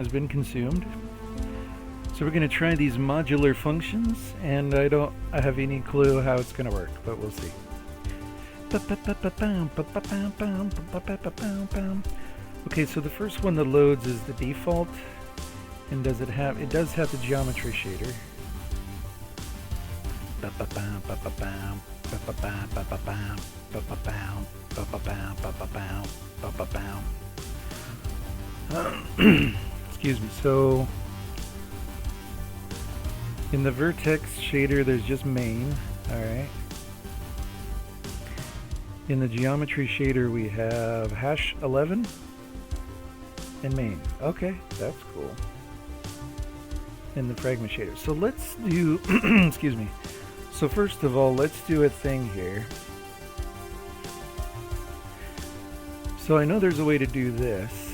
has been consumed. So we're going to try these modular functions, and I have any clue how it's going to work, but we'll see. Okay, so the first one that loads is the default, and it does have the geometry shader. Excuse me. So in the vertex shader, there's just main. All right. In the geometry shader, we have hash 11 and main. Okay, that's cool. In the fragment shader. So let's do, excuse me. So first of all, let's do a thing here. So I know there's a way to do this.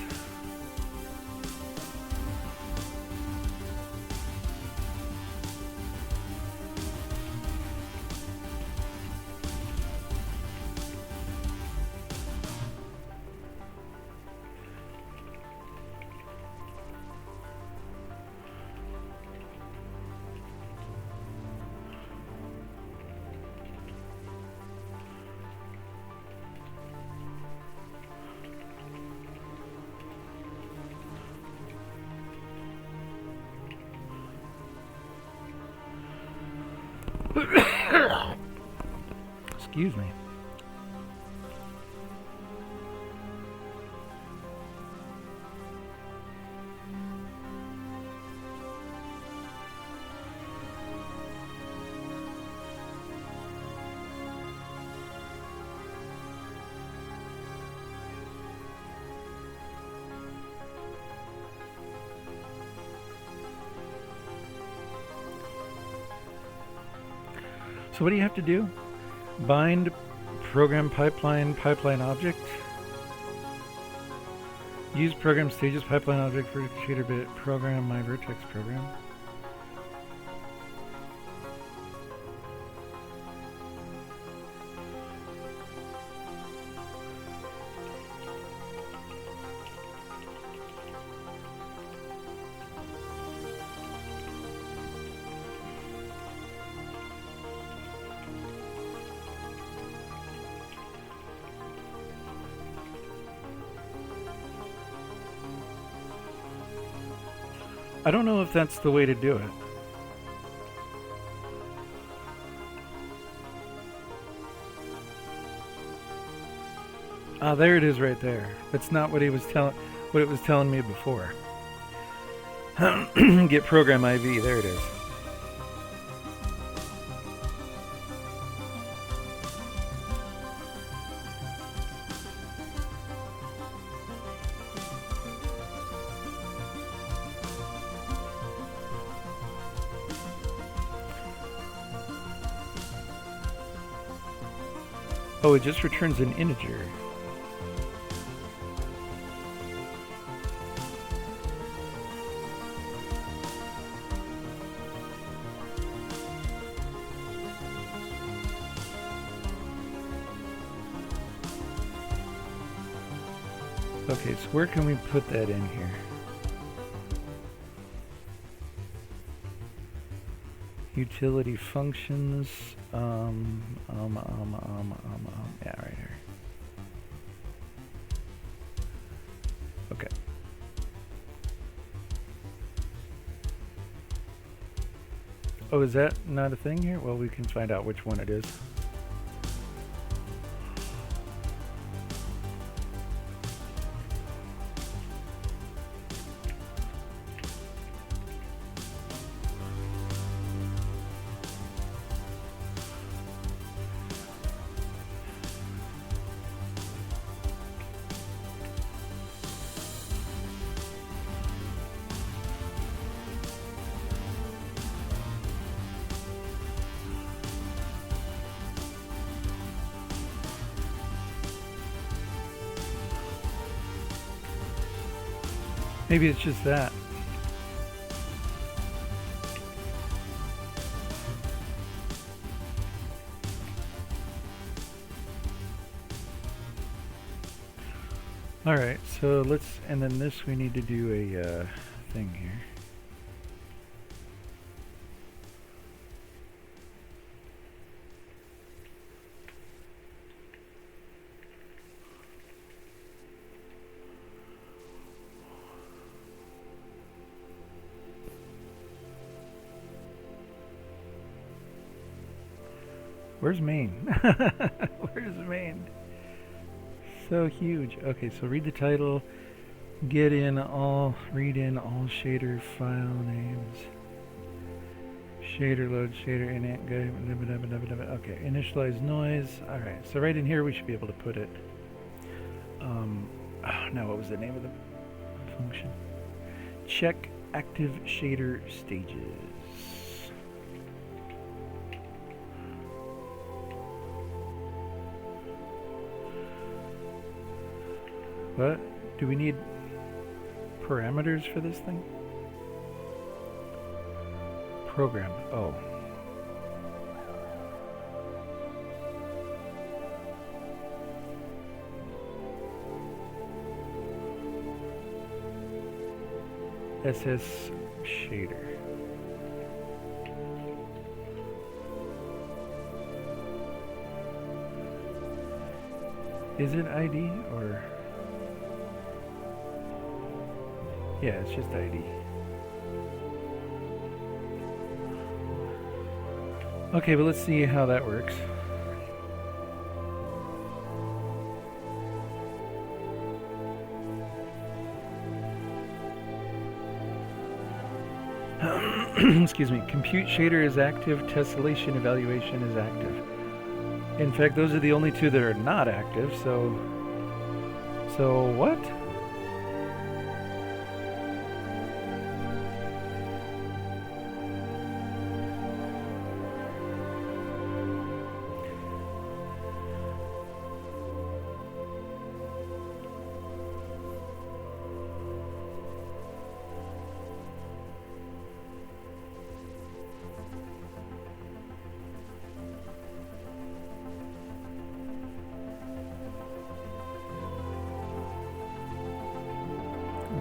Excuse me. So what do you have to do? Bind program pipeline object. Use program stages pipeline object for shader bit program my vertex program. I don't know if that's the way to do it. Ah, there it is right there. That's not what it was telling me before. Get program IV, there it is. Oh, it just returns an integer. Okay, so where can we put that in here? Utility functions, yeah, right here. Okay. Oh, is that not a thing here? Well, we can find out which one it is. Maybe it's just that. Alright, so let's, and then this we need to do a thing here. Where's Maine? Where's Maine? So huge. Okay, so read the title. Read in all shader file names. Shader load, shader init, okay, initialize noise. Alright, so right in here we should be able to put it. Now what was the name of the function? Check active shader stages. What? Do we need parameters for this thing? Program. Oh. SS shader. Is it ID or? Yeah, it's just ID. Okay, but let's see how that works. Excuse me. Compute shader is active. Tessellation evaluation is active. In fact, those are the only two that are not active. So what?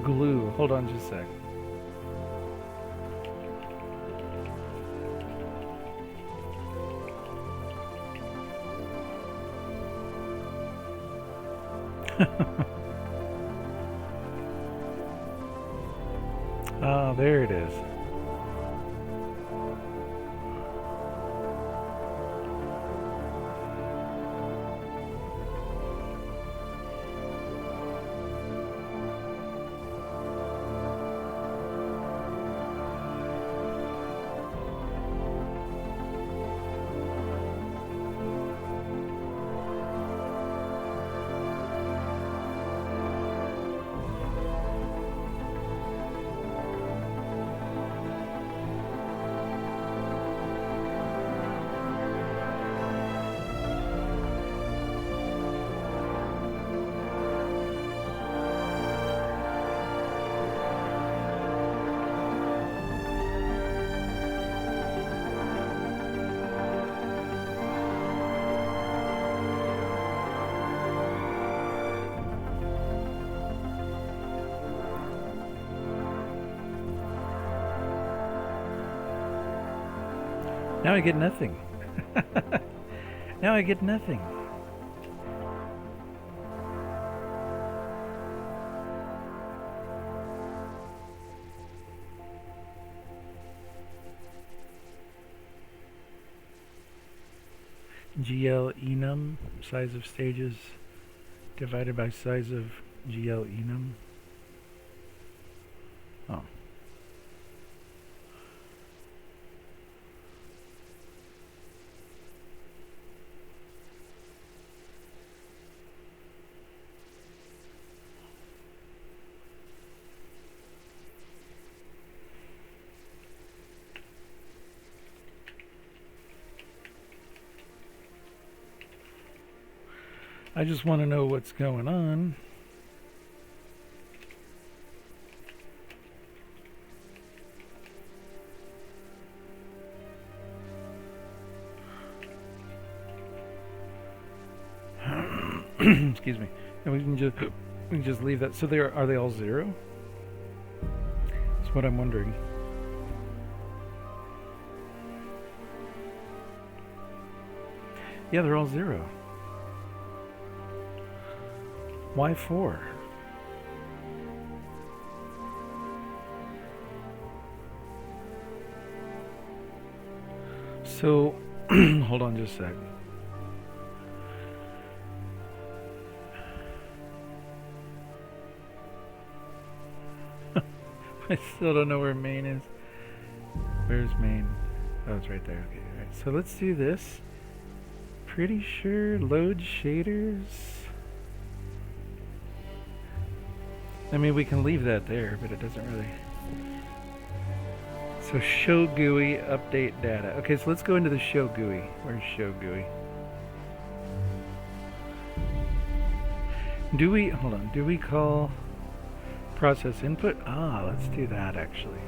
Glue. Hold on just a sec. Ah, there it is. Now I get nothing. Now I get nothing. GL enum, size of stages divided by size of GL enum. Oh. I just want to know what's going on. Excuse me. And we can just leave that. So are they all 0? It's what I'm wondering. Yeah, they're all 0. Why 4? So, hold on just a sec. I still don't know where main is. Where's main? Oh, it's right there. Okay, all right. So let's do this. Pretty sure load shaders. I mean, we can leave that there, but it doesn't really. So ShowGUI update data. Okay, so let's go into the ShowGUI. Where's ShowGUI? Do we, hold on, do we call process input? Ah, let's do that actually.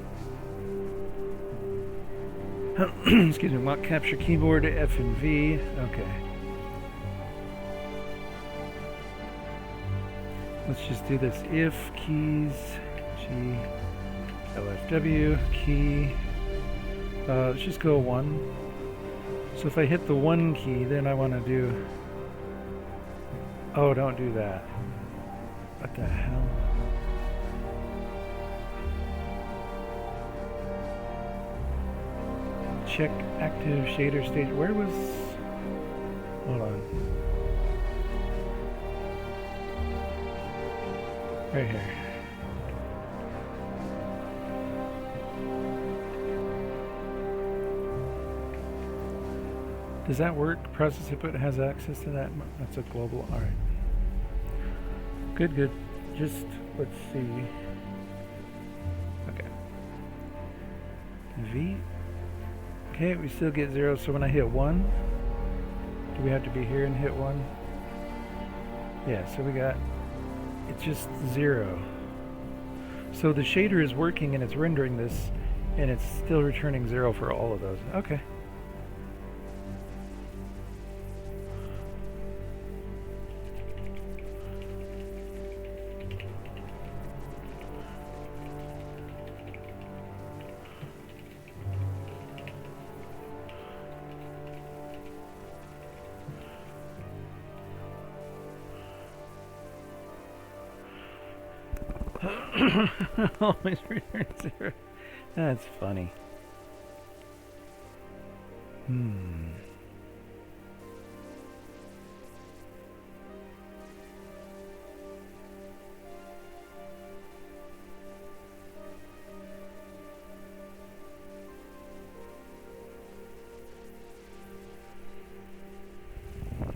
Excuse me, mock capture keyboard, F and V. Okay. Let's just do this. If keys, G, LFW, key. Let's just go 1. So if I hit the 1 key, then I want to do. Oh, don't do that. What the hell? Check active shader stage. Where was... Hold on. Right here. Does that work? Process input has access to that? That's a global. Alright. Good, good. Just, let's see. Okay. V. Okay, we still get 0, so when I hit 1, do we have to be here and hit 1? Yeah, so we got, it's just 0. So the shader is working and it's rendering this, and it's still returning 0 for all of those. Okay. Always return 0. That's funny.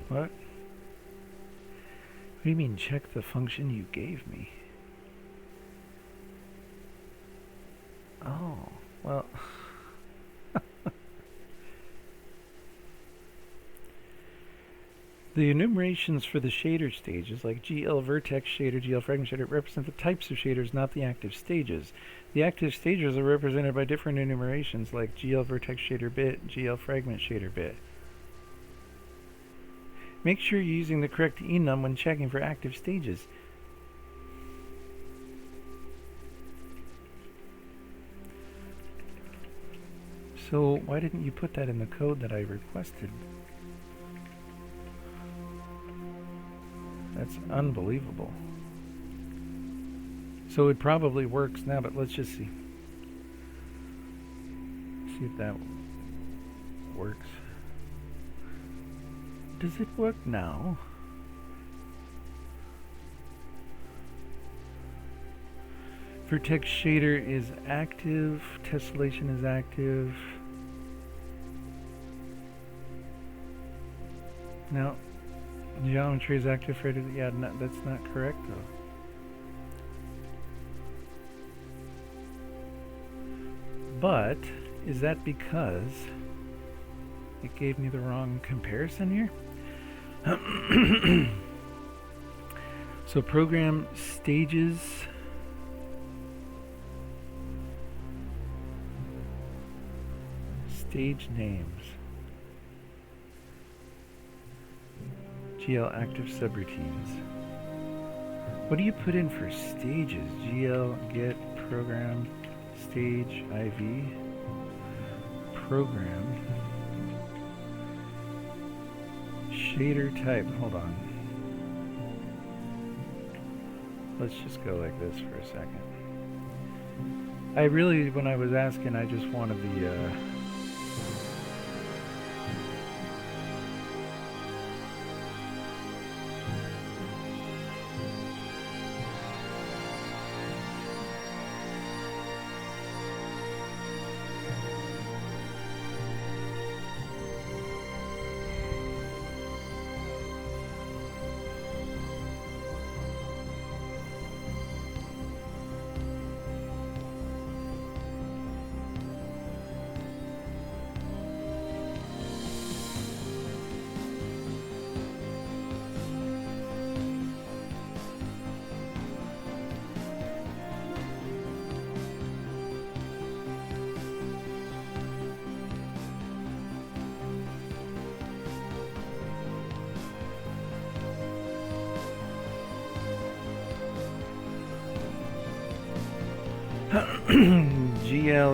What? What do you mean check the function you gave me? Oh, well. The enumerations for the shader stages, like GL vertex shader, GL fragment shader, represent the types of shaders, not the active stages. The active stages are represented by different enumerations, like GL vertex shader bit, GL fragment shader bit. Make sure you're using the correct enum when checking for active stages. So why didn't you put that in the code that I requested? That's unbelievable. So it probably works now, but let's just see. See if that works. Does it work now? Vertex shader is active, tessellation is active. No, geometry is active for it. Yeah, no, that's not correct though. But is that because it gave me the wrong comparison here? So program stages. Stage names. GL active subroutines. What do you put in for stages? GL get program stage IV program. Shader type, hold on. Let's just go like this for a second. I really, when I was asking, I just wanted the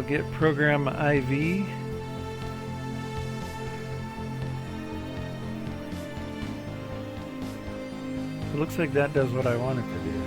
glGetProgramiv. It looks like that does what I want it to do.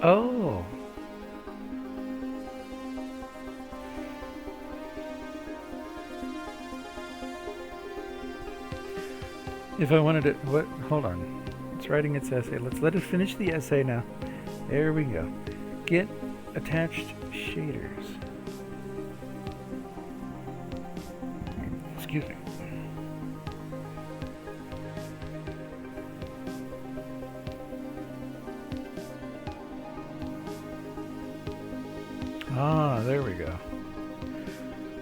Oh. If I wanted to, what? Hold on. It's writing its essay. Let's let it finish the essay now. There we go. Get attached shaders. Excuse me. Ah, there we go.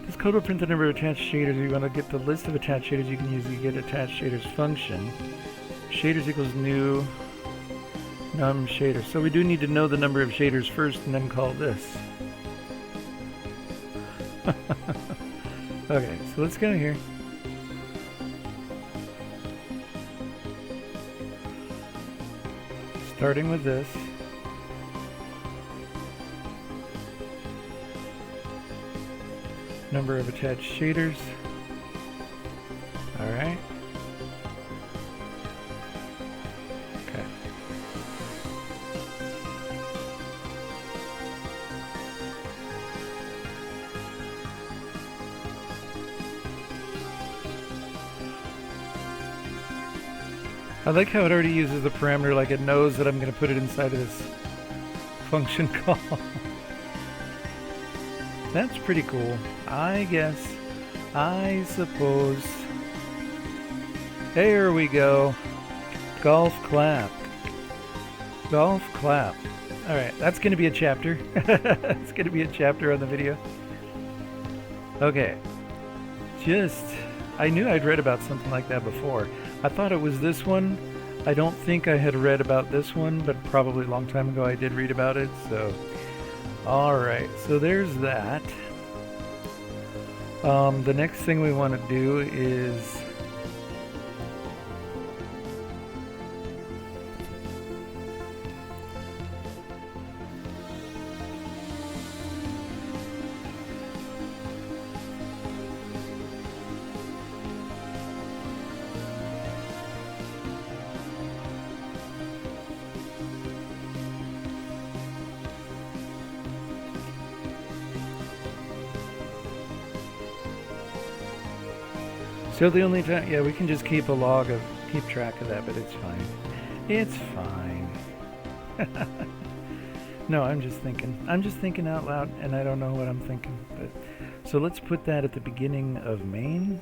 This code will print the number of attached shaders. If you want to get the list of attached shaders, you can use the glGetAttachedShaders function. Shaders equals new num shader. So we do need to know the number of shaders first and then call this. Okay, so let's go here. Starting with this. Number of attached shaders. All right. Okay. I like how it already uses the parameter, like it knows that I'm going to put it inside of this function call. That's pretty cool. I guess. I suppose. There we go. Golf clap. Golf clap. Alright, that's going to be a chapter. It's going to be a chapter on the video. Okay. I knew I'd read about something like that before. I thought it was this one. I don't think I had read about this one, but probably a long time ago I did read about it, so... Alright, so there's that. The next thing we want to do is So the only time, yeah, we can just keep track of that, but it's fine. It's fine. No, I'm just thinking out loud, and I don't know what I'm thinking. But so let's put that at the beginning of main,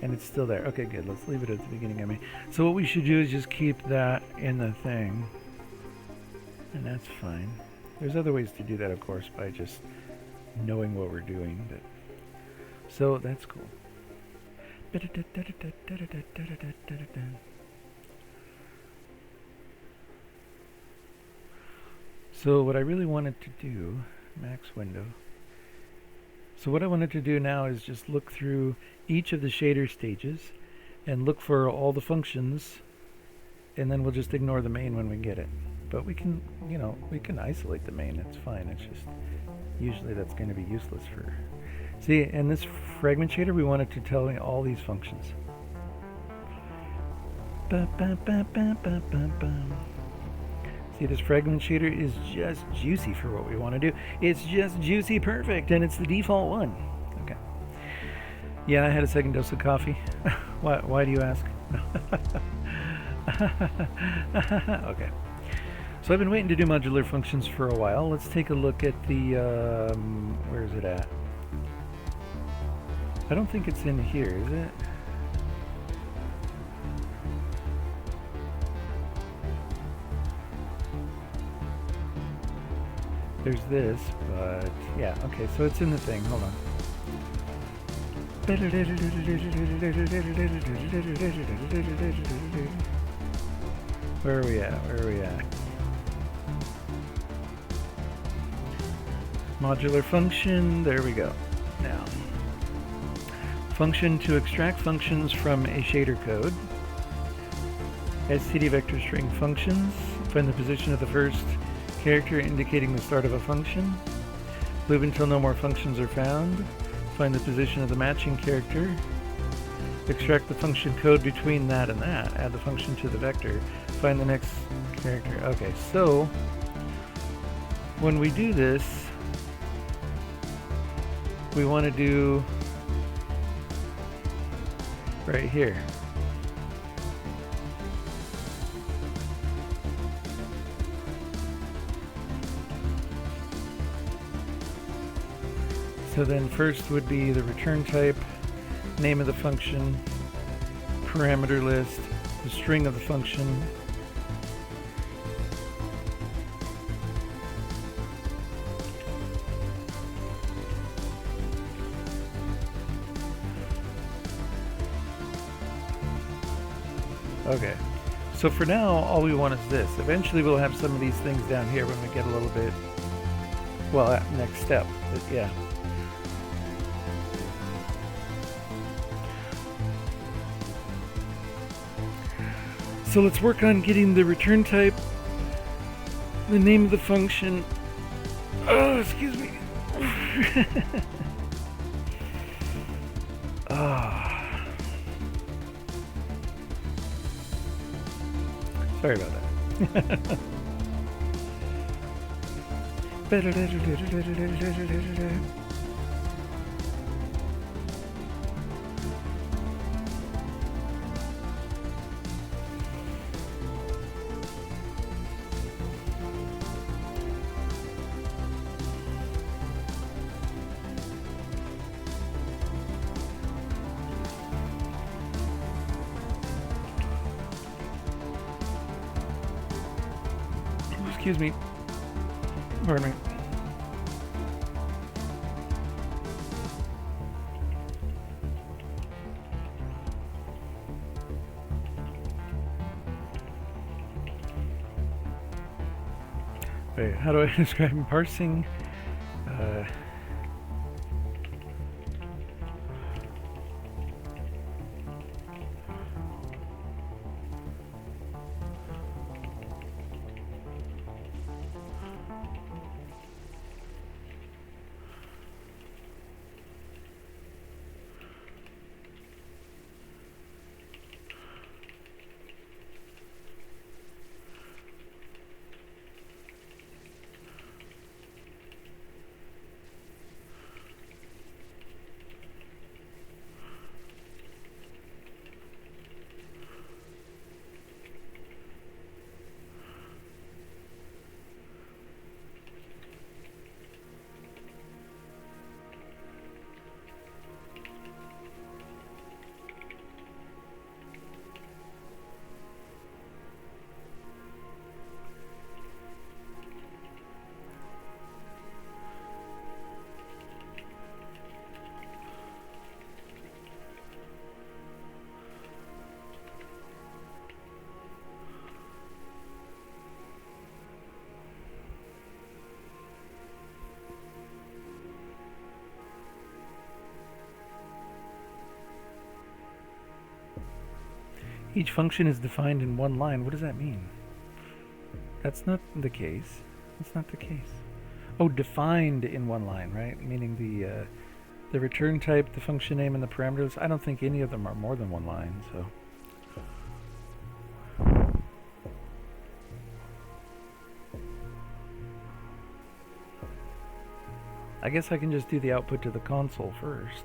and it's still there. Okay, good. Let's leave it at the beginning of main. So what we should do is just keep that in the thing, and that's fine. There's other ways to do that, of course, by just knowing what we're doing. But so that's cool. So what I really wanted to do, max window. So what I wanted to do now is just look through each of the shader stages and look for all the functions, and then we'll just ignore the main when we get it. But we can, you know, we can isolate the main, it's fine. It's just, usually that's going to be useless for, see, in this fragment shader, we wanted to tell me all these functions. See, this fragment shader is just juicy for what we want to do. It's just juicy perfect, and it's the default one. Okay. Yeah, I had a second dose of coffee. Why do you ask? Okay. So I've been waiting to do modular functions for a while. Let's take a look at the, where is it at? I don't think it's in here, is it? There's this, but yeah, okay, so it's in the thing. Hold on. Where are we at? Where are we at? Modular function, there we go. Now, function to extract functions from a shader code. std vector string functions, find the position of the first character indicating the start of a function. Loop until no more functions are found. Find the position of the matching character. Extract the function code between that and that. Add the function to the vector. Find the next character. Okay, so when we do this, we want to do right here. So then first would be the return type, name of the function, parameter list, the string of the function, okay. So for now, all we want is this. Eventually we'll have some of these things down here when we get a little bit, well, next step, but yeah. So let's work on getting the return type, the name of the function. Oh, excuse me. Sorry about that. Excuse me. Pardon me. Wait, how do I describe parsing? Each function is defined in one line. What does that mean? That's not the case. That's not the case. Oh, defined in one line, right? Meaning the return type, the function name, and the parameters. I don't think any of them are more than one line, so. I guess I can just do the output to the console first.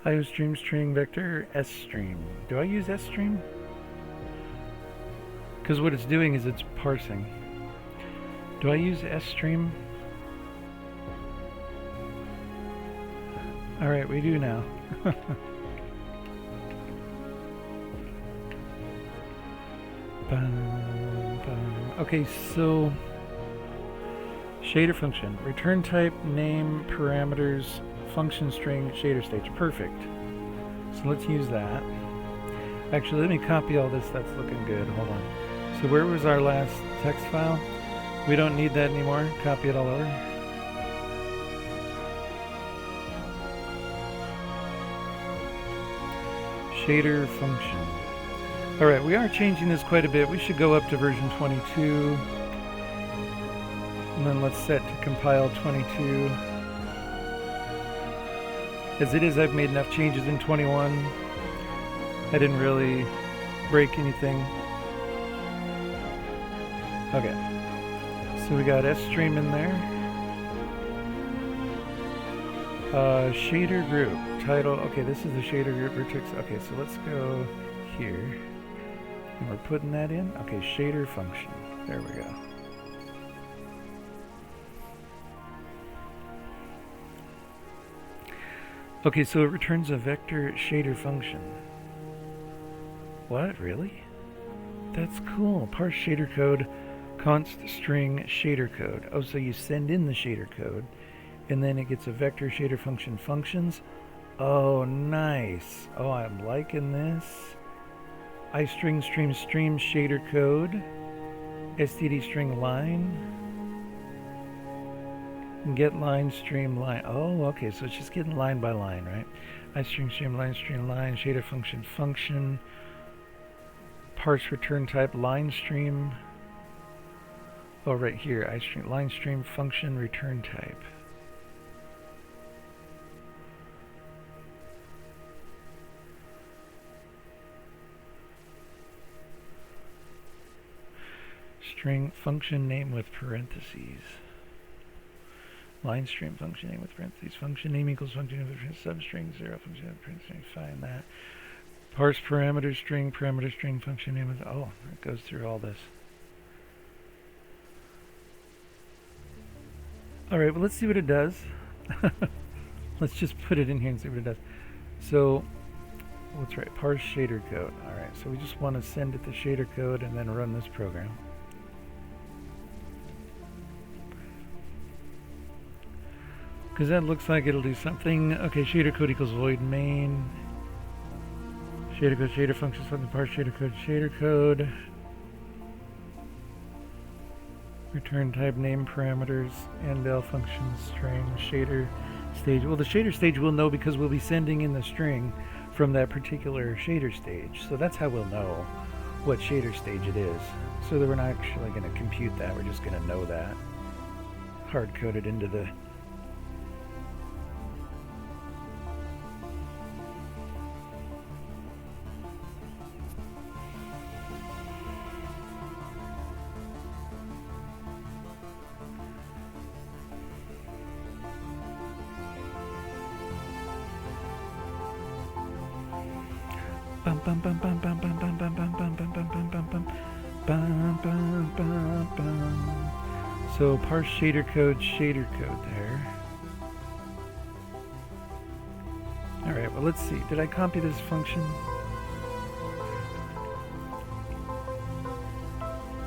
IOStream string vector SStream. Do I use SStream? Because what it's doing is it's parsing. Do I use SStream? Alright, we do now. Okay, so shader function. Return type, name, parameters, function string, shader stage. Perfect. So let's use that. Actually, let me copy all this. That's looking good. Hold on. So where was our last text file? We don't need that anymore. Copy it all over. Shader function. Alright, we are changing this quite a bit. We should go up to version 22. And then let's set to compile 22. As it is, I've made enough changes in 21. I didn't really break anything. Okay. So we got SStream in there. Shader group. Title. Okay, this is the shader group vertex. Okay, so let's go here. And we're putting that in. Okay, shader function. There we go. Okay, so it returns a vector shader function. What? Really? That's cool. Parse shader code, const string shader code. Oh, so you send in the shader code, and then it gets a vector shader function functions. Oh, nice. Oh, I'm liking this. iString stream shader code, std string line. Get line, stream, line. Oh, okay, so it's just getting line by line, right? iString, stream, line, shader function, function, parse return type, line stream. Oh, right here, iString, line stream, function, return type. String, function name with parentheses. Line stream function name with parentheses. Function name equals function name with substring 0 function name parentheses. Find that. Parse parameter string function name with. Oh, it goes through all this. All right, well, let's see what it does. Let's just put it in here and see what it does. So, let's write parse shader code. All right, so we just want to send it the shader code and then run this program. Because that looks like it'll do something. Okay, shader code equals void main. Shader code, shader functions, something parse shader code. Return type, name parameters, endl functions, string, shader stage. Well, the shader stage we'll know because we'll be sending in the string from that particular shader stage. So that's how we'll know what shader stage it is. So that we're not actually going to compute that. We're just going to know that. Hard-coded into the So parse shader code there. Alright, well, let's see. Did I copy this function?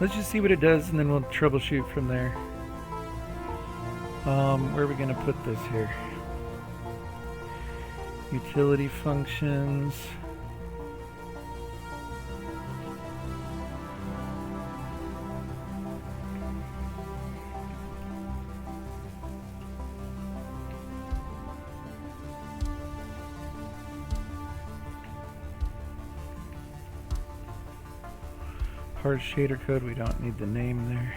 Let's just see what it does, and then we'll troubleshoot from there. Where are we going to put this here? Utility functions. Parsed shader code, we don't need the name there.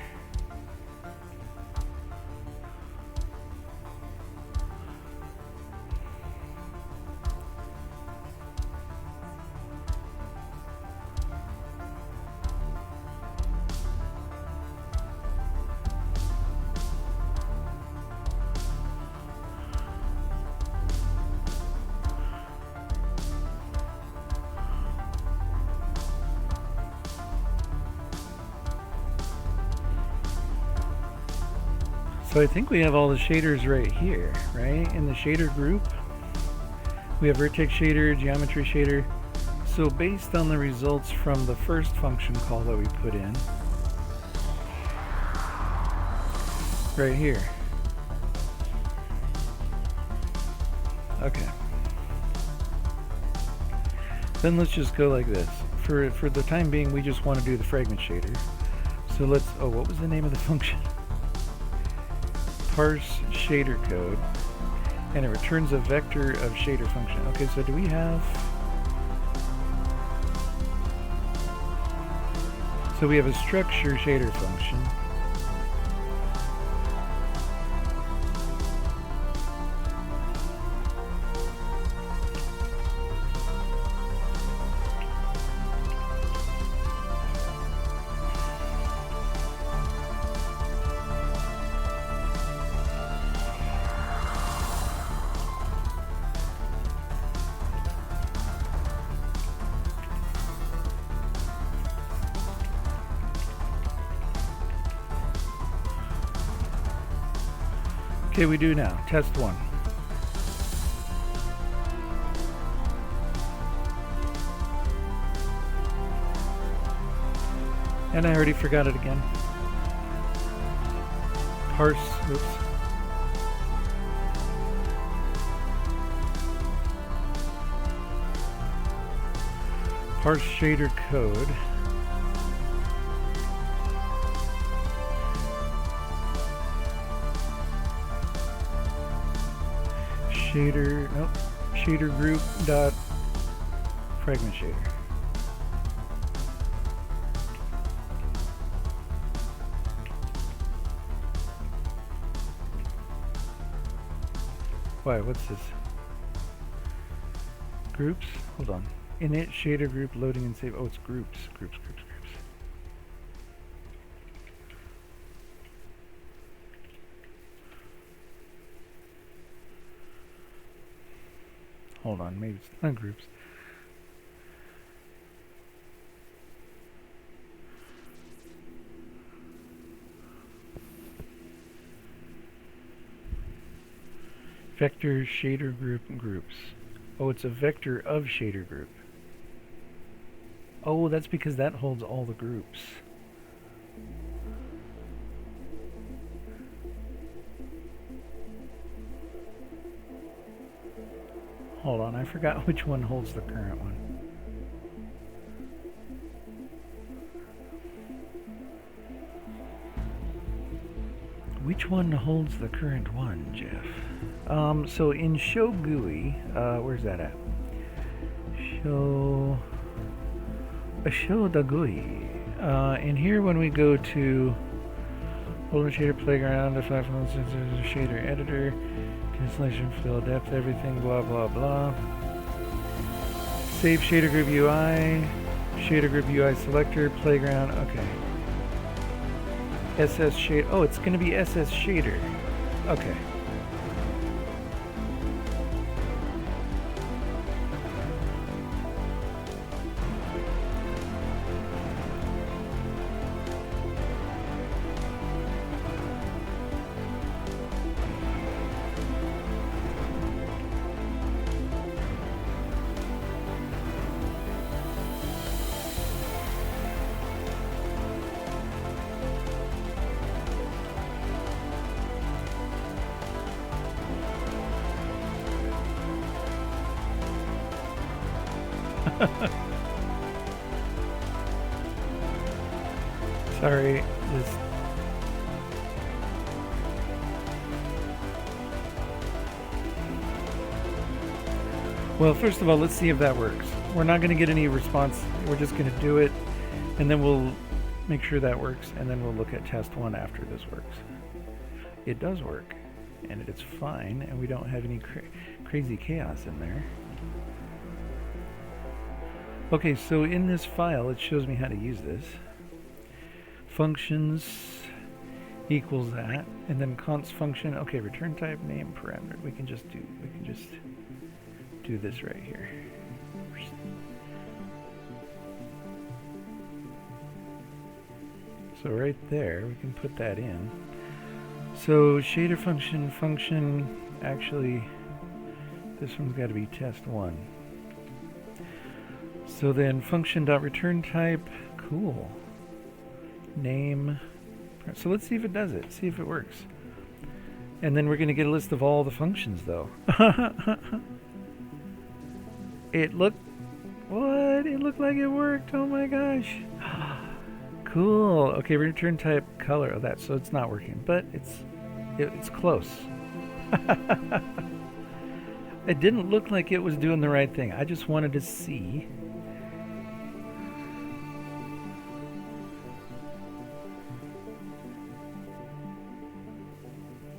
So I think we have all the shaders right here, right? In the shader group, we have vertex shader, geometry shader. So based on the results from the first function call that we put in, right here. Okay. Then let's just go like this. For the time being, we just want to do the fragment shader. So let's, oh, what was the name of the function? Parse shader code, and it returns a vector of shader function. Okay, so do we have, so we have a structure shader function. Okay, we do now. Test one. And I already forgot it again. Parse, oops. Parse shader code. Shader, nope, shader group dot fragment shader. Why, what's this? Groups? Hold on. Init shader group loading and save. Oh, it's groups. Groups. Hold on, maybe it's not groups. Vector shader group groups. Oh, it's a vector of shader group. Oh, that's because that holds all the groups. Hold on, I forgot which one holds the current one. Which one holds the current one, Jeff? So in ShowGUI, where's that at? ShowGUI. In here, when we go to Modular Shader Playground, the shader editor, cancellation, fill, depth, everything, blah blah blah. Save shader group UI, shader group UI selector, playground. Okay. SS shade. Oh, it's going to be SS shader. Okay. Sorry, this. Well, first of all, let's see if that works. We're not going to get any response. We're just going to do it, and then we'll make sure that works, and then we'll look at test 1 after this works. It does work, and it's fine, and we don't have any crazy chaos in there. Okay, so in this file, it shows me how to use this. Functions equals that, and then const function. Okay, return type, name, parameter. We can just do this right here. So right there, we can put that in. So shader function, actually, this one's got to be test 1. So then function.return type, cool. Name. So let's see if it does it, see if it works. And then we're going to get a list of all the functions though. It looked like it worked. Oh my gosh. Cool. Okay, return type color. Oh, that, so it's not working, but it's close. It didn't look like it was doing the right thing. I just wanted to see.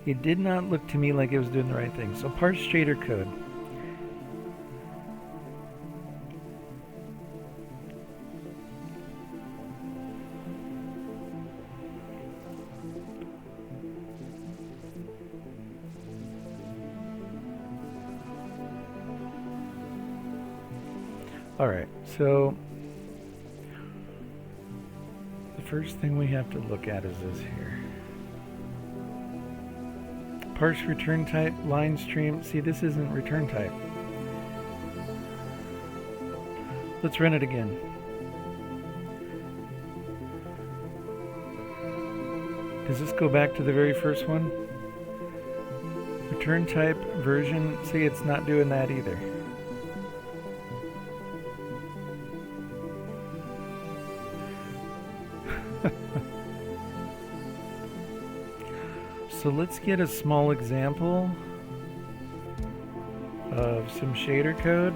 It did not look to me like it was doing the right thing. So parse shader code. Alright, so the first thing we have to look at is this here. Parse return type, line stream. See, this isn't return type. Let's run it again. Does this go back to the very first one? Return type, version. See, it's not doing that either. So let's get a small example of some shader code.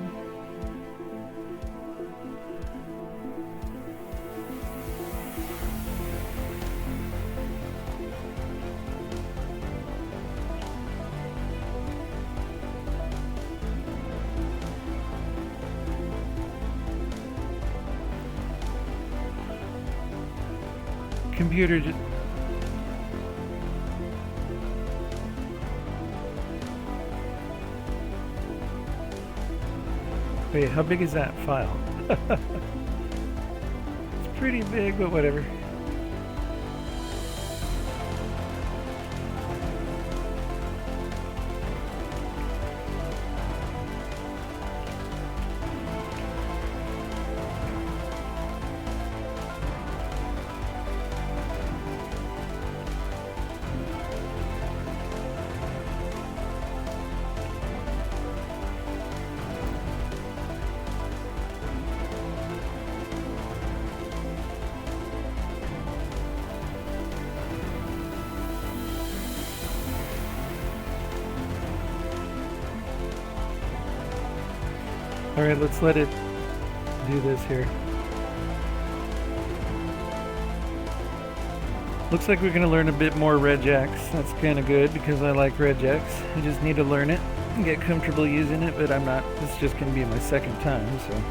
Computer just wait, how big is that file? It's pretty big, but whatever. Alright, let's let it do this here. Looks like we're going to learn a bit more REGEX. That's kind of good because I like REGEX. I just need to learn it and get comfortable using it, but I'm not. This is just going to be my second time, so.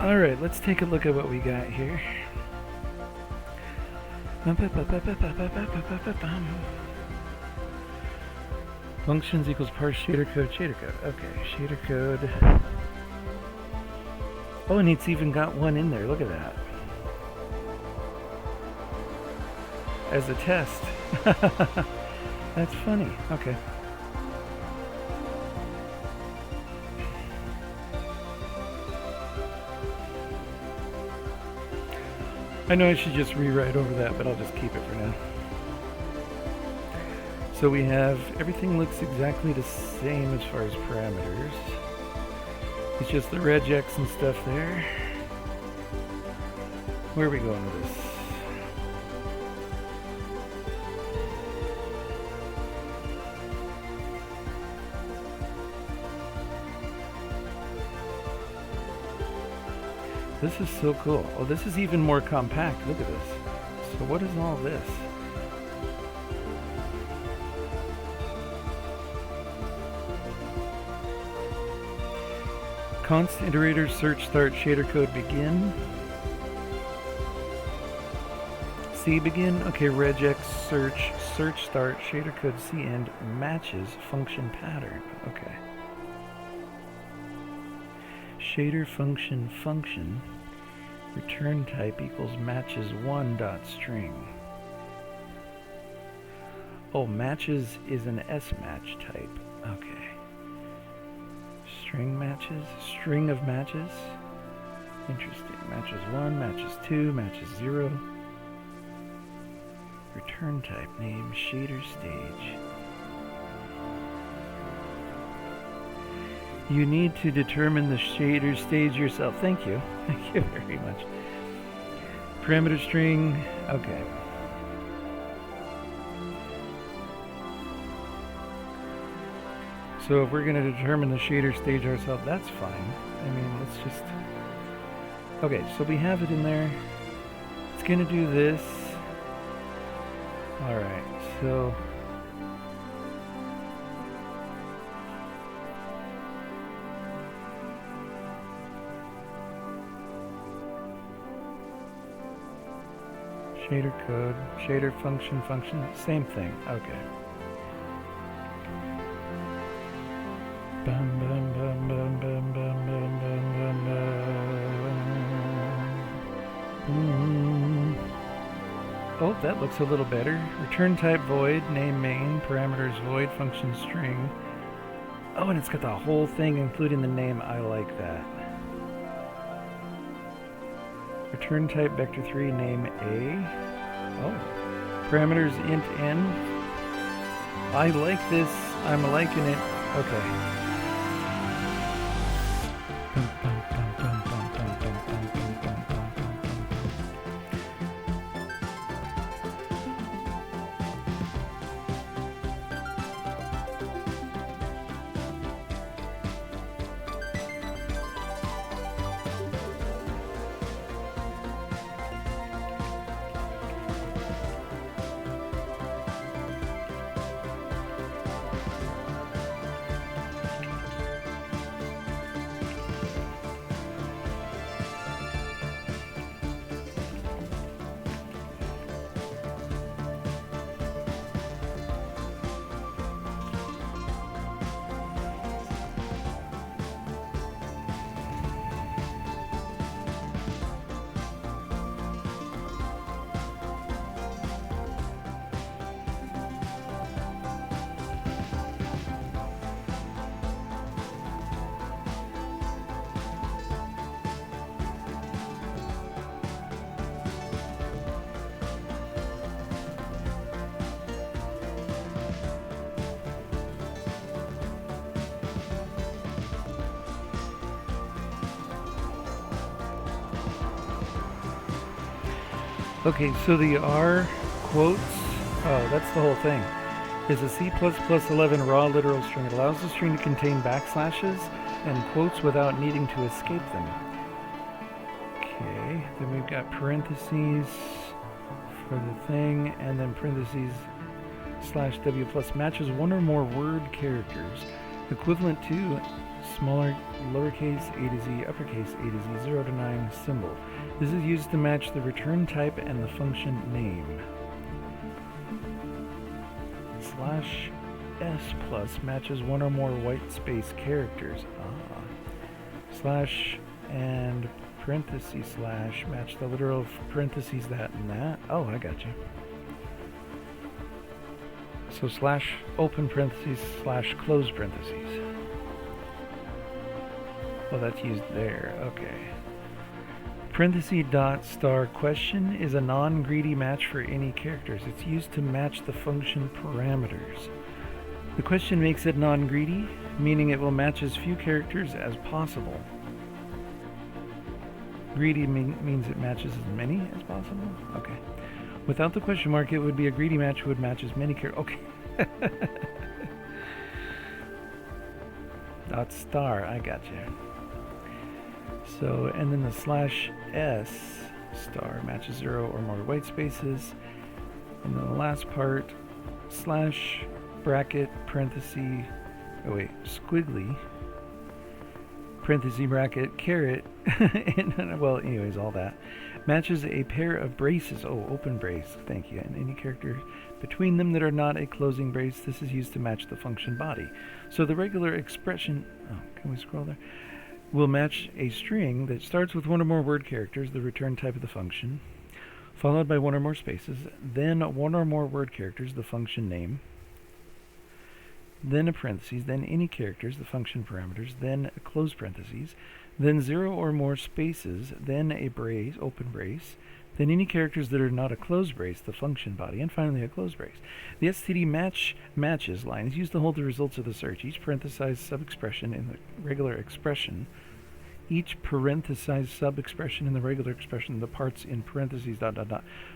All right, let's take a look at what we got here. Functions equals parse shader code, shader code. Okay, shader code. Oh, and it's even got one in there. Look at that. As a test. That's funny. Okay. I know I should just rewrite over that, but I'll just keep it for now. So we have, everything looks exactly the same as far as parameters. It's just the regex and stuff there. Where are we going with this? This is so cool. Oh, this is even more compact. Look at this. So what is all this? Const iterator search start shader code begin. C begin. Okay, regex search start shader code C end matches function pattern. Okay. Shader function return type equals matches one dot string. Oh, matches is an S match type. Okay. String matches, string of matches. Interesting. Matches 1, matches 2, matches 0. Return type name shader stage. You need to determine the shader stage yourself. Thank you. Thank you very much. Parameter string. Okay. So if we're going to determine the shader stage ourselves, that's fine. I mean, let's just... Okay, so we have it in there. It's going to do this. Alright, so... Shader code, shader function, same thing. Okay. Bum, bum, bum, bum, bum, bum, bum, bum, bum. Oh, that looks a little better. Return type void, name main, parameters void, function string. Oh, and it's got the whole thing, including the name. I like that. Return type vector3 name A. Oh. Parameters int n. I like this. I'm liking it. Okay. Okay, so the R quotes, oh, that's the whole thing, is a C++11 raw literal string. It allows the string to contain backslashes and quotes without needing to escape them. Okay, then we've got parentheses for the thing, and then parentheses /W plus matches one or more word characters equivalent to smaller lowercase a to z, uppercase a to z, 0 to 9 symbol. This is used to match the return type and the function name. /s plus matches one or more white space characters. Slash and parentheses slash match the literal parentheses that and that. Oh, I got you. So slash open parentheses slash close parentheses. Well, that's used there. Okay. Parenthesis dot star question is a non-greedy match for any characters. It's used to match the function parameters. The question makes it non-greedy, meaning it will match as few characters as possible. Greedy means it matches as many as possible? Okay. Without the question mark, it would be a greedy match who would match as many characters. Okay. Dot star, I got you. So, and then the slash s star matches 0 or more white spaces. And then the last part, slash bracket parenthesis, oh wait, squiggly, parenthesis bracket, caret, and, well, anyways, all that, matches a pair of braces, oh, open brace, thank you, and any character between them that are not a closing brace. This is used to match the function body. So the regular expression, oh, can we scroll there? Will match a string that starts with one or more word characters, the return type of the function, followed by one or more spaces, then one or more word characters, the function name, then a parentheses, then any characters, the function parameters, then a close parentheses, then 0 or more spaces, then a brace, open brace, then any characters that are not a close brace, the function body, and finally a close brace. The std matches line is used to hold the results of the search. Each parenthesized sub-expression in the regular expression, each parenthesized sub-expression in the regular expression, the parts in parentheses ...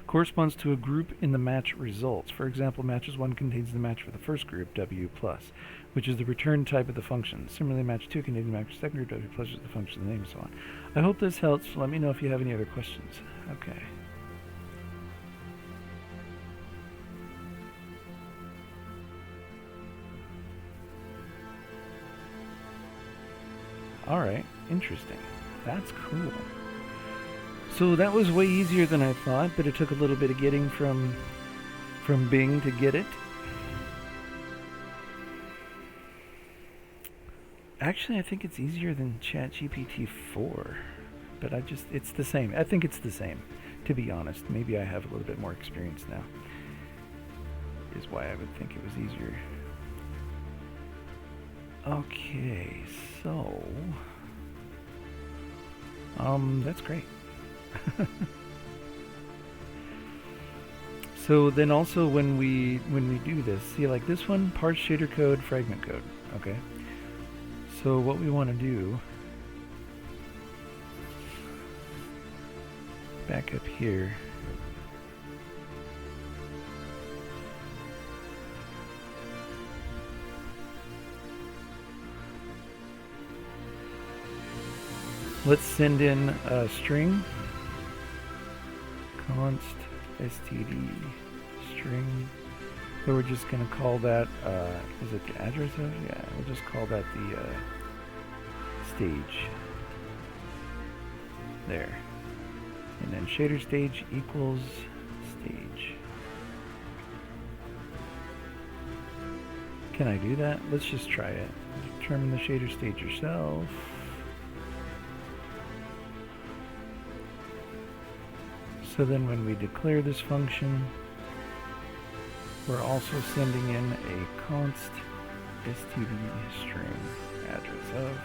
corresponds to a group in the match results. For example, matches 1 contains the match for the first group, W+, which is the return type of the function. Similarly, match 2 contains the match for the second group, W+, which is the function name, and so on. I hope this helps. Let me know if you have any other questions. Okay. Alright, interesting. That's cool. So that was way easier than I thought, but it took a little bit of getting from Bing to get it. Actually, I think it's easier than ChatGPT 4, but it's the same. I think it's the same, to be honest. Maybe I have a little bit more experience now, is why I would think it was easier. Okay, so that's great. So then also when we do this, see, like this one, parsed shader code, fragment code. Okay. So what we want to do, back up here. Let's send in a string, const std string. So we're just going to call that, is it the address of? Yeah, we'll just call that the stage. There. And then shader stage equals stage. Can I do that? Let's just try it. Determine the shader stage yourself. So then when we declare this function, we're also sending in a const std string address of.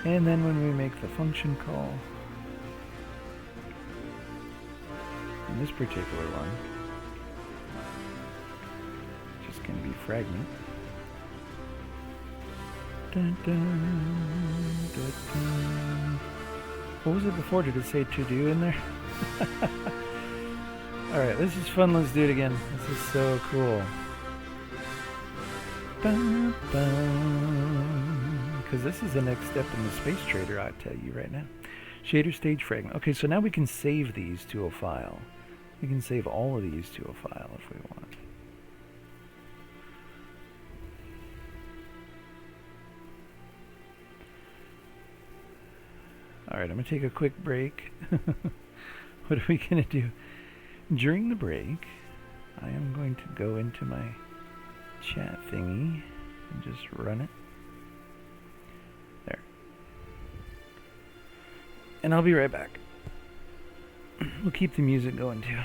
And then when we make the function call, in this particular one, it's just going to be fragment. Dun, dun, dun, dun. What was it before? Did it say to do in there? Alright, this is fun. Let's do it again. This is so cool. Because this is the next step in the space trader, I tell you right now. Shader stage fragment. Okay, so now we can save these to a file. We can save all of these to a file if we want. Alright, I'm going to take a quick break. What are we going to do? During the break, I am going to go into my chat thingy and just run it. There. And I'll be right back. We'll keep the music going too.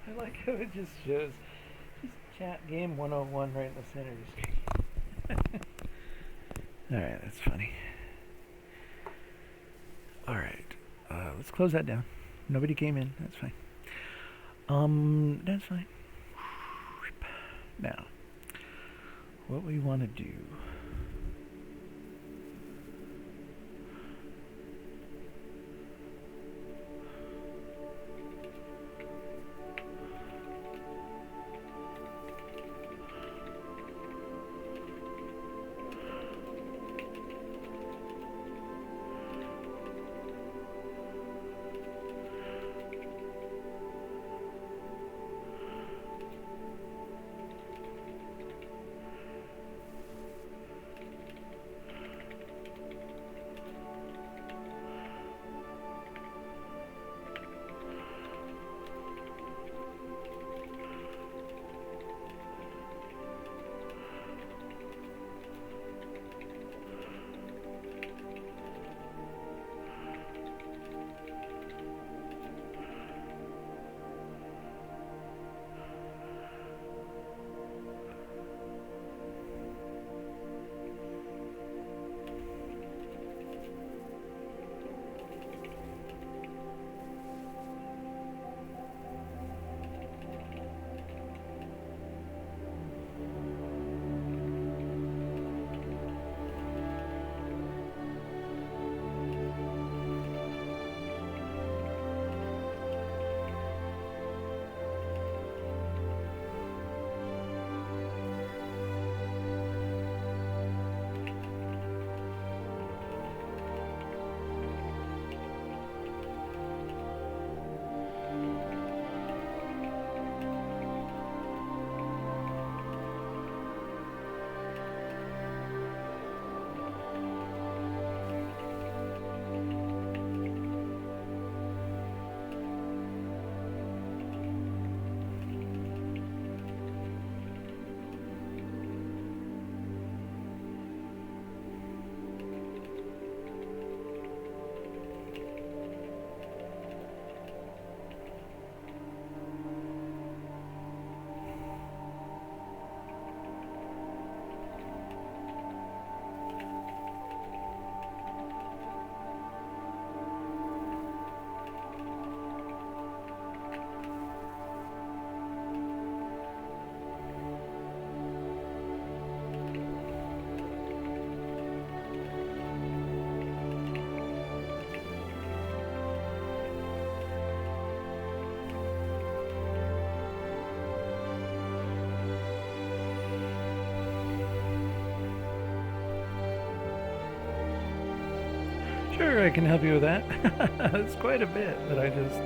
I like how it just shows just chat game 101 right in the center. Alright, that's funny. Alright, let's close that down. Nobody came in, that's fine. That's fine. Now, what we want to do Sure, I can help you with that. It's quite a bit that I just...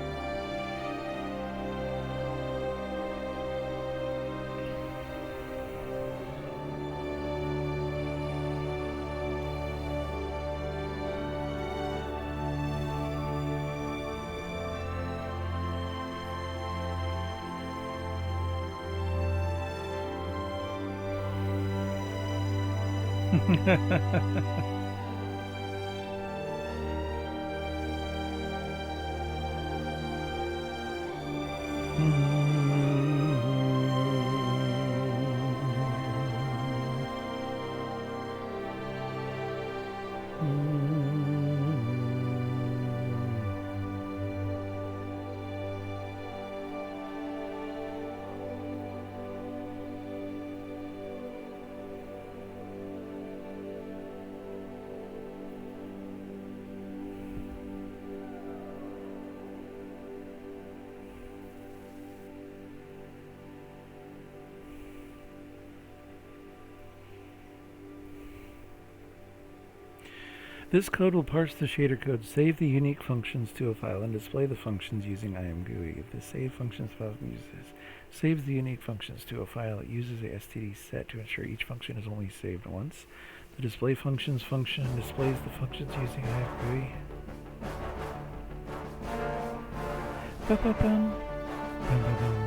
This code will parse the shader code, save the unique functions to a file, and display the functions using IMGUI. If the save functions file saves the unique functions to a file, it uses a std set to ensure each function is only saved once. The display functions function displays the functions using IMGUI. Ba-ba-bum. Bum-ba-bum.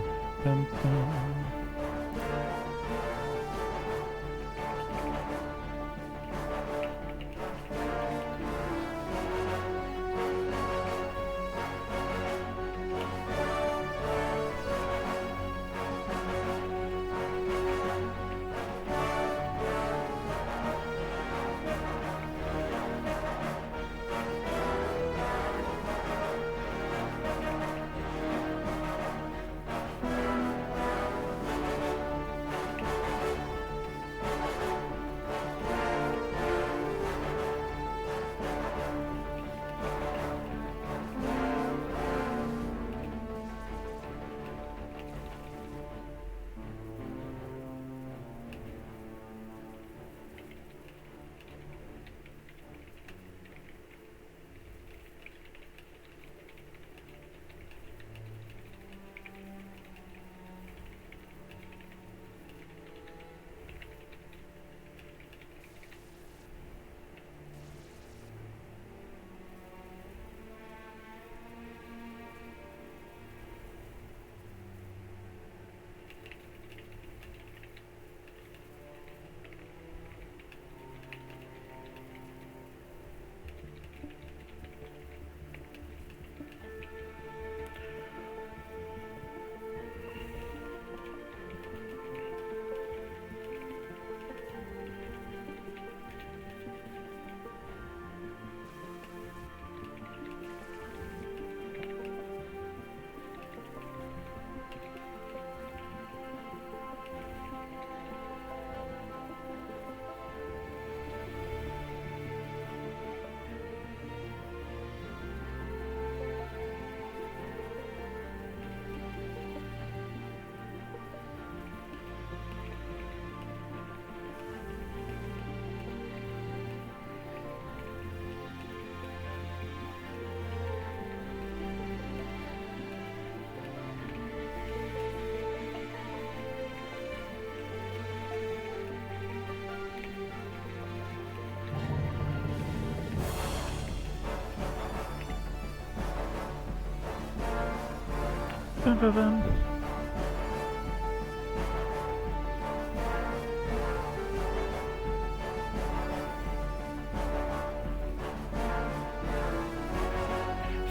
Bum-bum.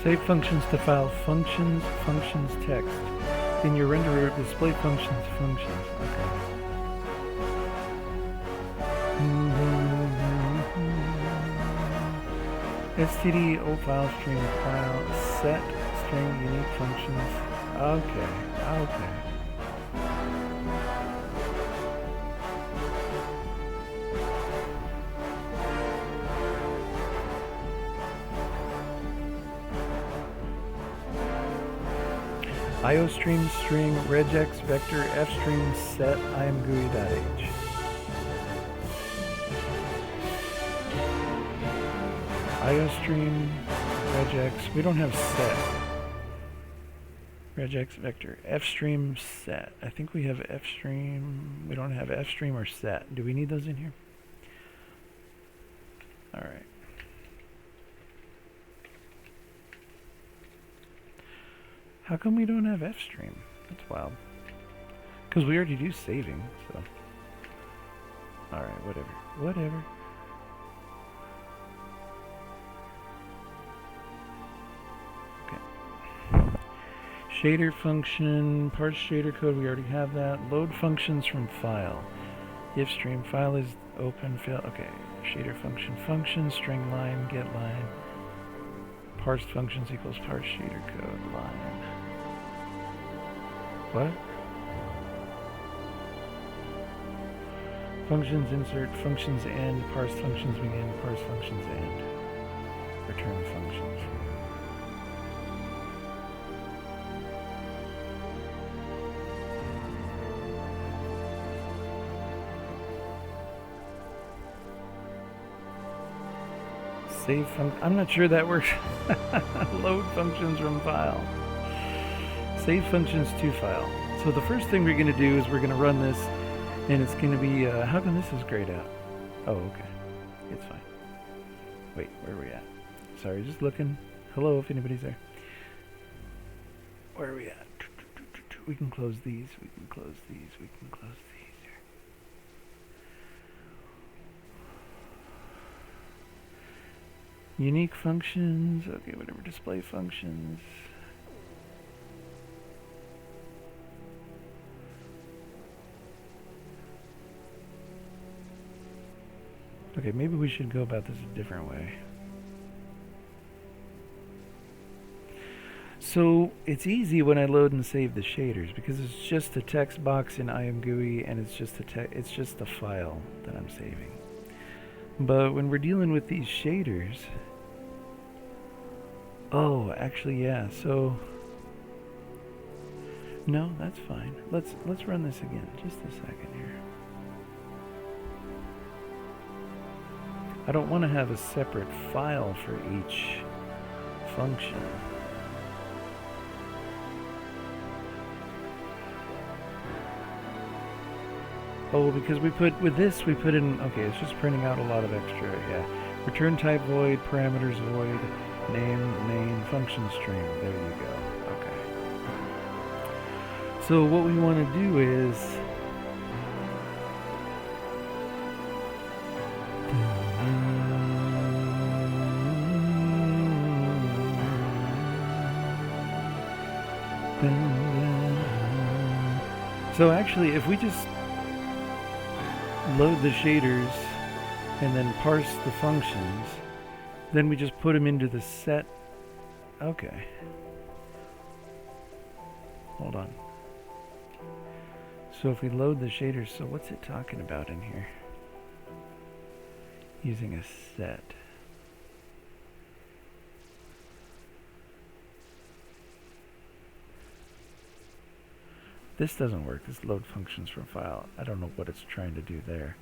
Save functions to file functions text. In your renderer, display functions. Okay. std old file string file set string unique functions. Okay. IOStream string regex vector fstream set imgui.h. IOStream, REGEX. We don't have set. REGEX vector. FStream set. I think we have FStream. We don't have FStream or set. Do we need those in here? All right. How come we don't have FStream? That's wild. Because we already do saving, so. All right, whatever. Whatever. Shader function, parse shader code, we already have that. Load functions from file. If stream file is open, fail, okay. Shader function, function, string line, get line. Parsed functions equals parse shader code, line. What? Functions insert, functions end, parse functions begin, parse functions end. Return functions. Save I'm not sure that works. Load functions from file. Save functions to file. So the first thing we're going to do is we're going to run this, and it's going to be, how come this is grayed out? Oh, okay. It's fine. Wait, where are we at? Sorry, just looking. Hello, if anybody's there. Where are we at? We can close these, we can close these, we can close these. Unique functions, okay, whatever, display functions. Okay, maybe we should go about this a different way. So it's easy when I load and save the shaders because it's just a text box in IMGUI and it's just a file that I'm saving. But when we're dealing with these shaders, oh, actually, yeah. So no, that's fine. Let's run this again. Just a second here. I don't want to have a separate file for each function. Oh, because we put, with this, we put in, okay, it's just printing out a lot of extra, yeah. Return type void, parameters void, name, main, function string. There you go. Okay. So what we want to do is, so actually, if we just load the shaders and then parse the functions, then we just put them into the set. Okay. Hold on. So if we load the shaders, so what's it talking about in here? Using a set. This doesn't work. This load functions from file. I don't know what it's trying to do there.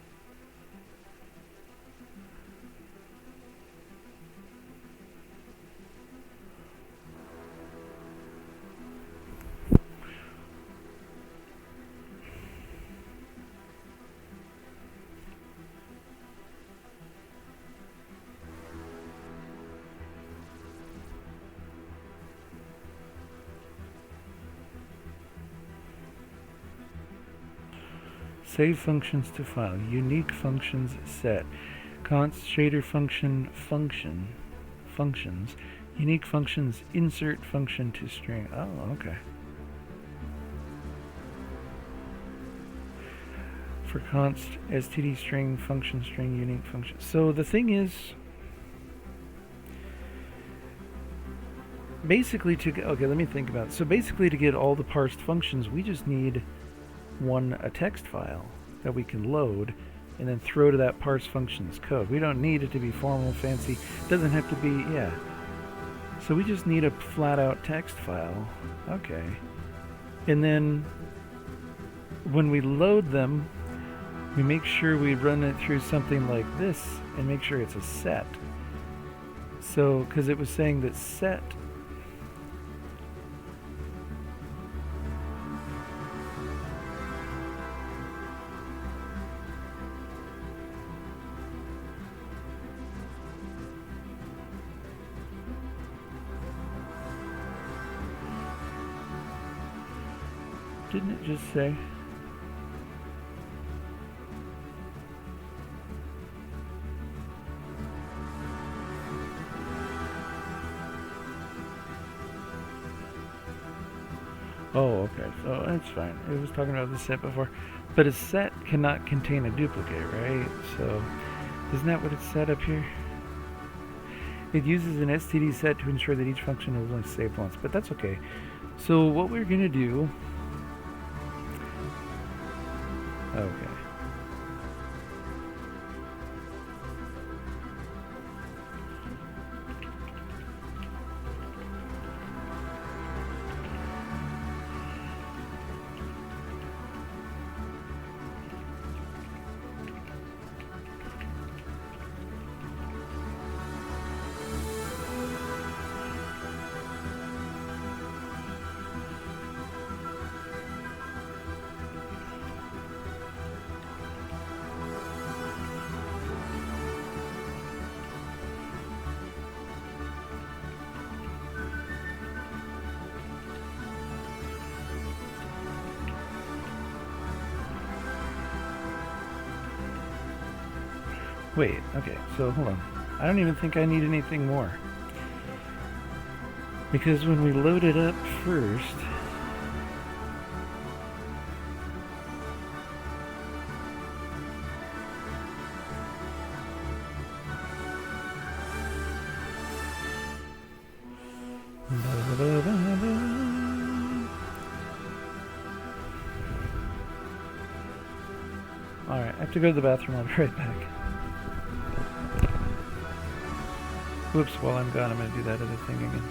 Save functions to file. Unique functions set. Const shader function functions. Unique functions insert function to string. Oh, okay. For const std string function string unique function. So the thing is, basically to get, okay, let me think about it. So basically to get all the parsed functions, we just need a text file that we can load and then throw to that parse functions code. We don't need it to be formal, fancy. It doesn't have to be, yeah. So we just need a flat out text file. Okay. And then when we load them, we make sure we run it through something like this and make sure it's a set. So, because it was saying that set didn't it just say? Oh, okay, so that's fine. It was talking about the set before. But a set cannot contain a duplicate, right? So, isn't that what it said up here? It uses an std set to ensure that each function is only saved once, but that's okay. So what we're going to do... Okay. Wait, okay, so hold on. I don't even think I need anything more. Because when we load it up first... Alright, I have to go to the bathroom. I'll be right back. Whoops, while I'm gone, I'm going to do that other thing again.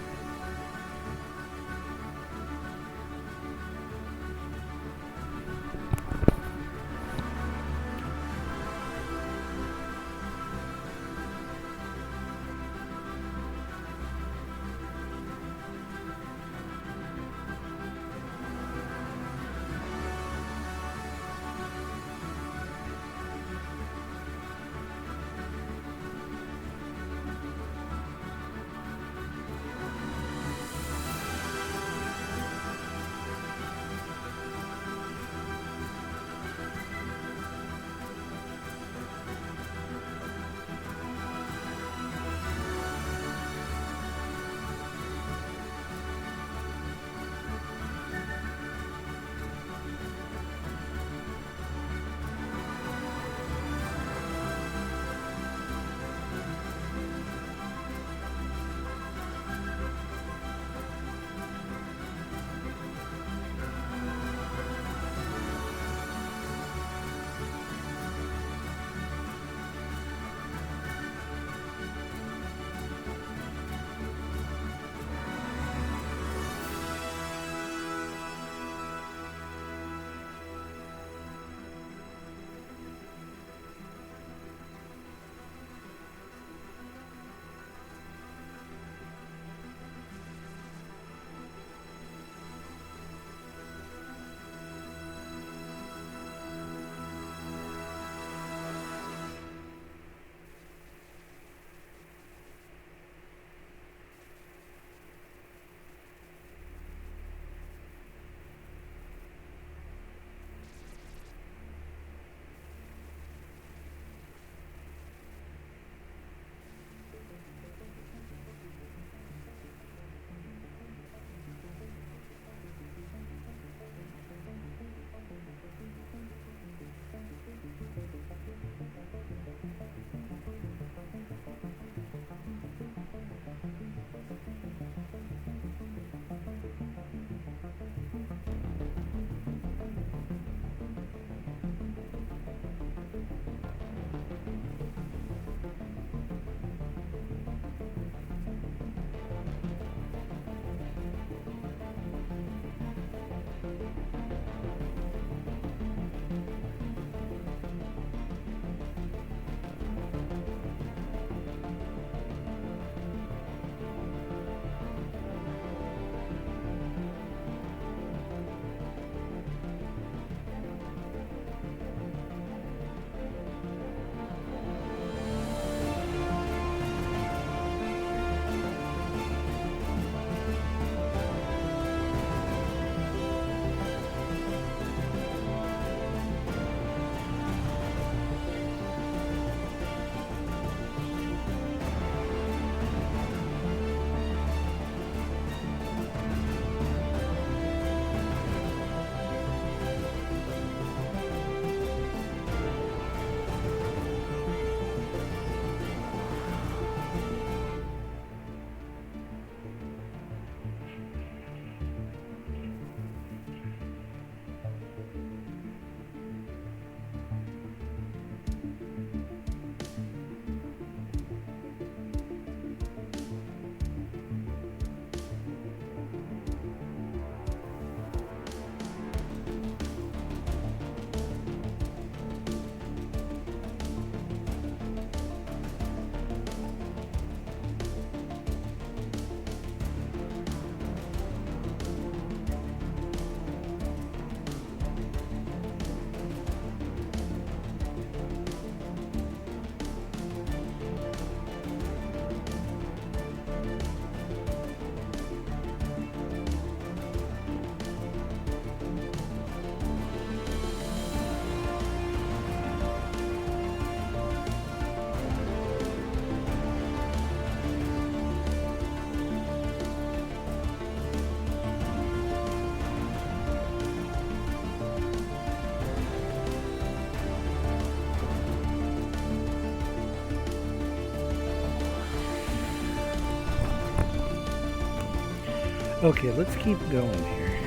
Okay, let's keep going here.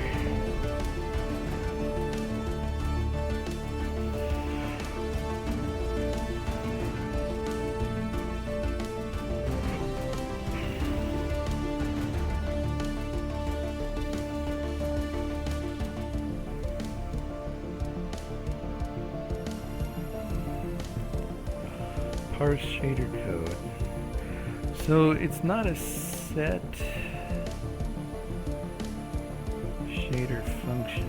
Parse shader code. So it's not a set shader function.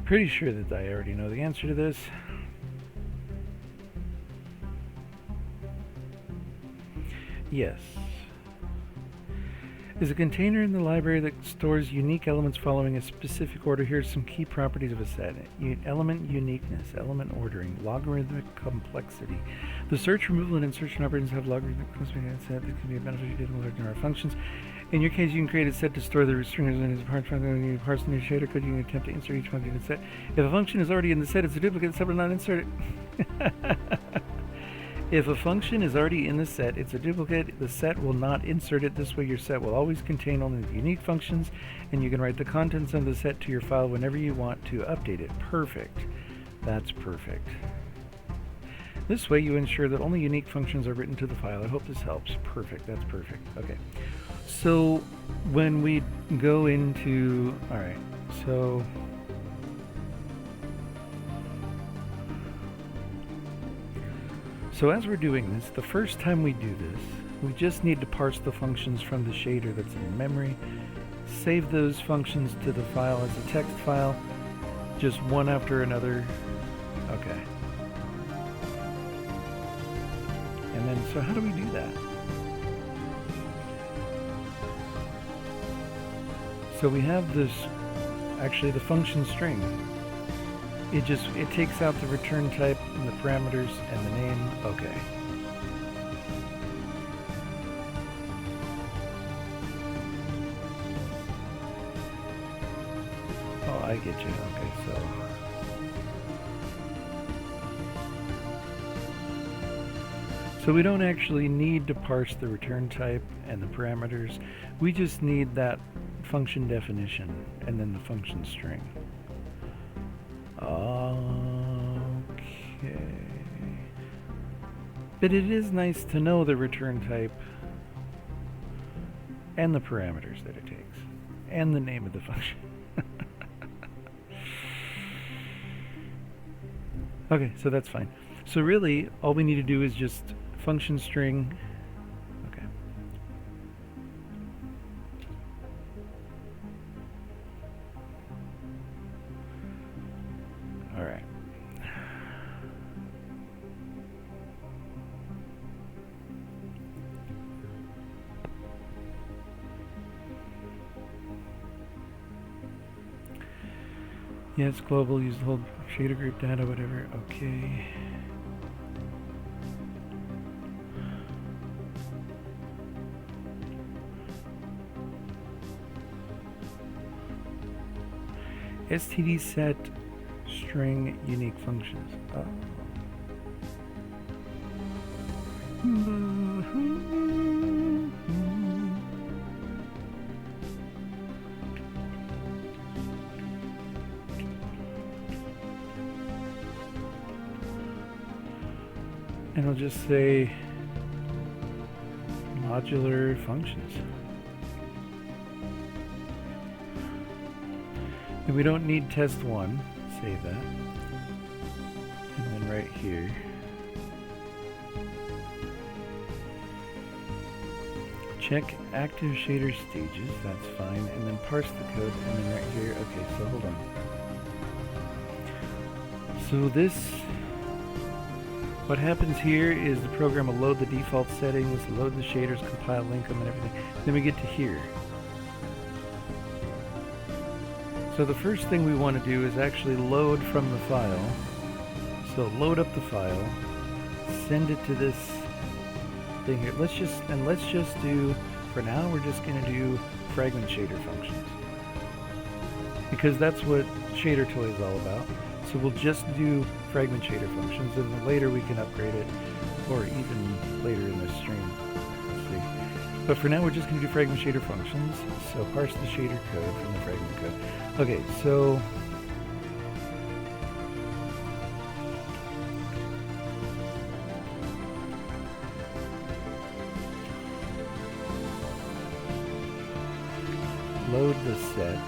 Pretty sure that I already know the answer to this. Yes. Is a container in the library that stores unique elements following a specific order. Here's some key properties of a set. Element uniqueness, element ordering, logarithmic complexity. The search, removal, and insertion operations have logarithmic complexity in a set that can be a beneficial data in our functions. In your case, you can create a set to store the stringers in as a part function. When you parse the new shader code, you can attempt to insert each function in the set. If a function is already in the set, it's a duplicate set will not insert it. If a function is already in the set, it's a duplicate. The set will not insert it. This way, your set will always contain only the unique functions, and you can write the contents of the set to your file whenever you want to update it. Perfect. That's perfect. This way, you ensure that only unique functions are written to the file. I hope this helps. Perfect. That's perfect. Okay. So when we go into, all right, so as we're doing this, the first time we do this, we just need to parse the functions from the shader that's in memory, save those functions to the file as a text file, just one after another. Okay. And then, so how do we do that? So we have this, actually the function string. It takes out the return type and the parameters and the name. Okay. Oh, I get you. Okay, so we don't actually need to parse the return type and the parameters. We just need that function definition and then the function string. Okay. But it is nice to know the return type and the parameters that it takes and the name of the function. Okay, so that's fine. So really, all we need to do is just function string. Okay. All right. Yeah, it's global. Use the whole shader group data, whatever. Okay. std set string unique functions. And I'll just say modular functions. And we don't need test one. Save that. And then right here. check active shader stages, that's fine, and then parse the code, and then right here, okay, so hold on. So this, what happens here is the program will load the default settings, load the shaders, compile, link them, and everything. Then we get to here. So the first thing we want to do is actually load from the file. So load up the file, send it to this thing here. Let's just do, for now, we're just going to do fragment shader functions, because that's what Shader Toy is all about. So we'll just do fragment shader functions, and then later we can upgrade it, or even later in this stream. Let's see. But for now, we're just going to do fragment shader functions. So parse the shader code from the fragment code. Okay, so load the set.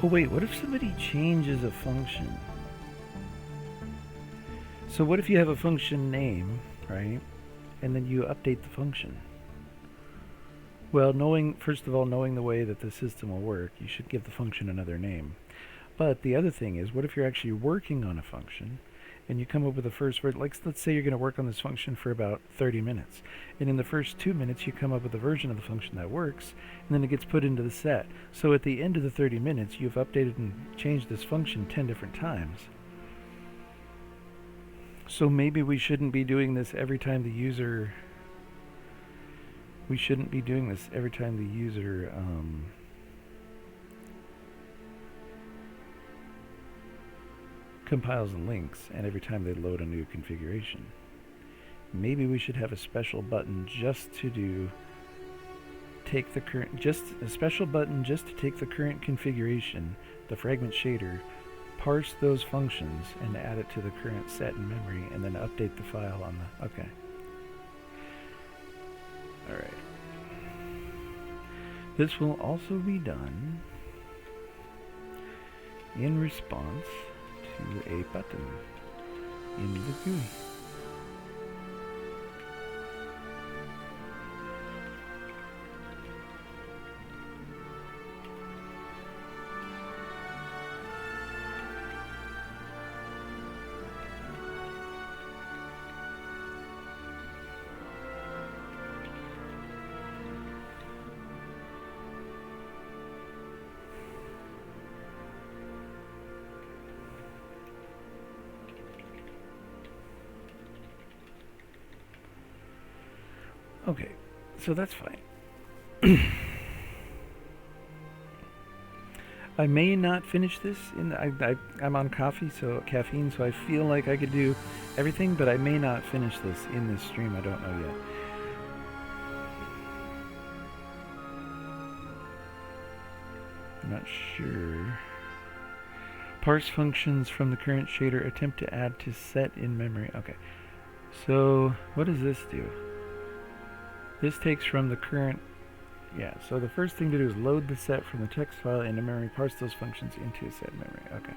Oh wait, what if somebody changes a function? So what if you have a function name, right? And then you update the function? Well, first of all, knowing the way that the system will work, you should give the function another name. But the other thing is, what if you're actually working on a function and you come up with the first word, like let's say you're going to work on this function for about 30 minutes. And in the first 2 minutes, you come up with a version of the function that works, and then it gets put into the set. So at the end of the 30 minutes, you've updated and changed this function 10 different times. So maybe we shouldn't be doing this every time the user... compiles and links, and every time they load a new configuration. Maybe we should have a special button just to take the current configuration, the fragment shader, parse those functions, and add it to the current set in memory, and then update the file on the... Okay. Alright. This will also be done in response to a button in the GUI. Okay, so that's fine. I may not finish this. I'm on caffeine, so I feel like I could do everything, but I may not finish this in this stream. I don't know yet. I'm not sure. Parse functions from the current shader. Attempt to add to set in memory. Okay. So what does this do? This takes from the current, yeah, so the first thing to do is load the set from the text file into memory, parse those functions into a set memory. Okay.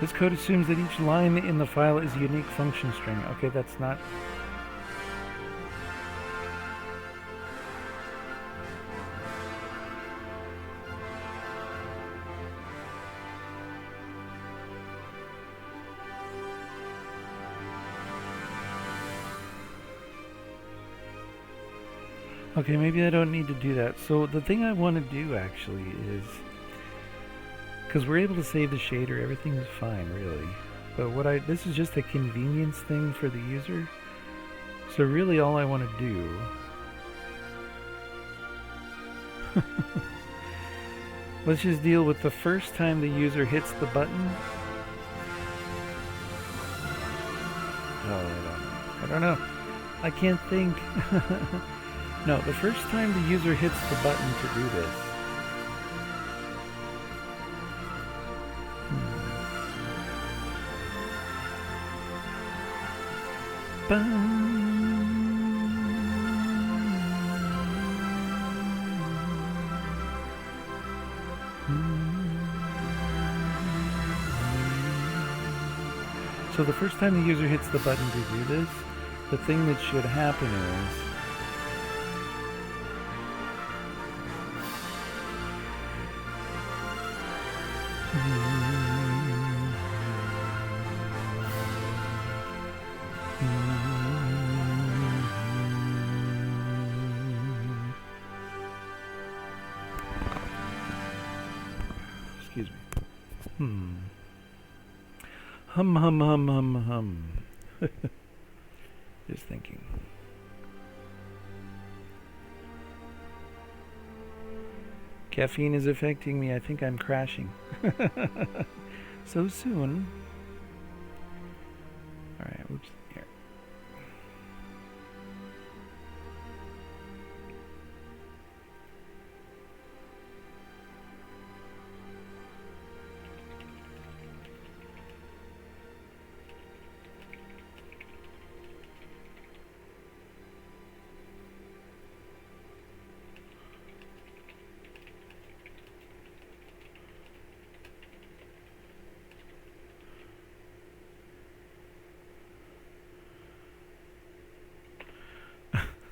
This code assumes that each line in the file is a unique function string. Okay, that's not... Okay, maybe I don't need to do that. So the thing I want to do actually is, because we're able to save the shader, everything is fine really. But this is just a convenience thing for the user. So really all I want to do let's just deal with the first time the user hits the button. Oh, I don't know. I can't think. No, the first time the user hits the button to do this. So the first time the user hits the button to do this, the thing that should happen is excuse me. Hum. Just thinking. Caffeine is affecting me. I think I'm crashing. So soon. Alright, oops. Here.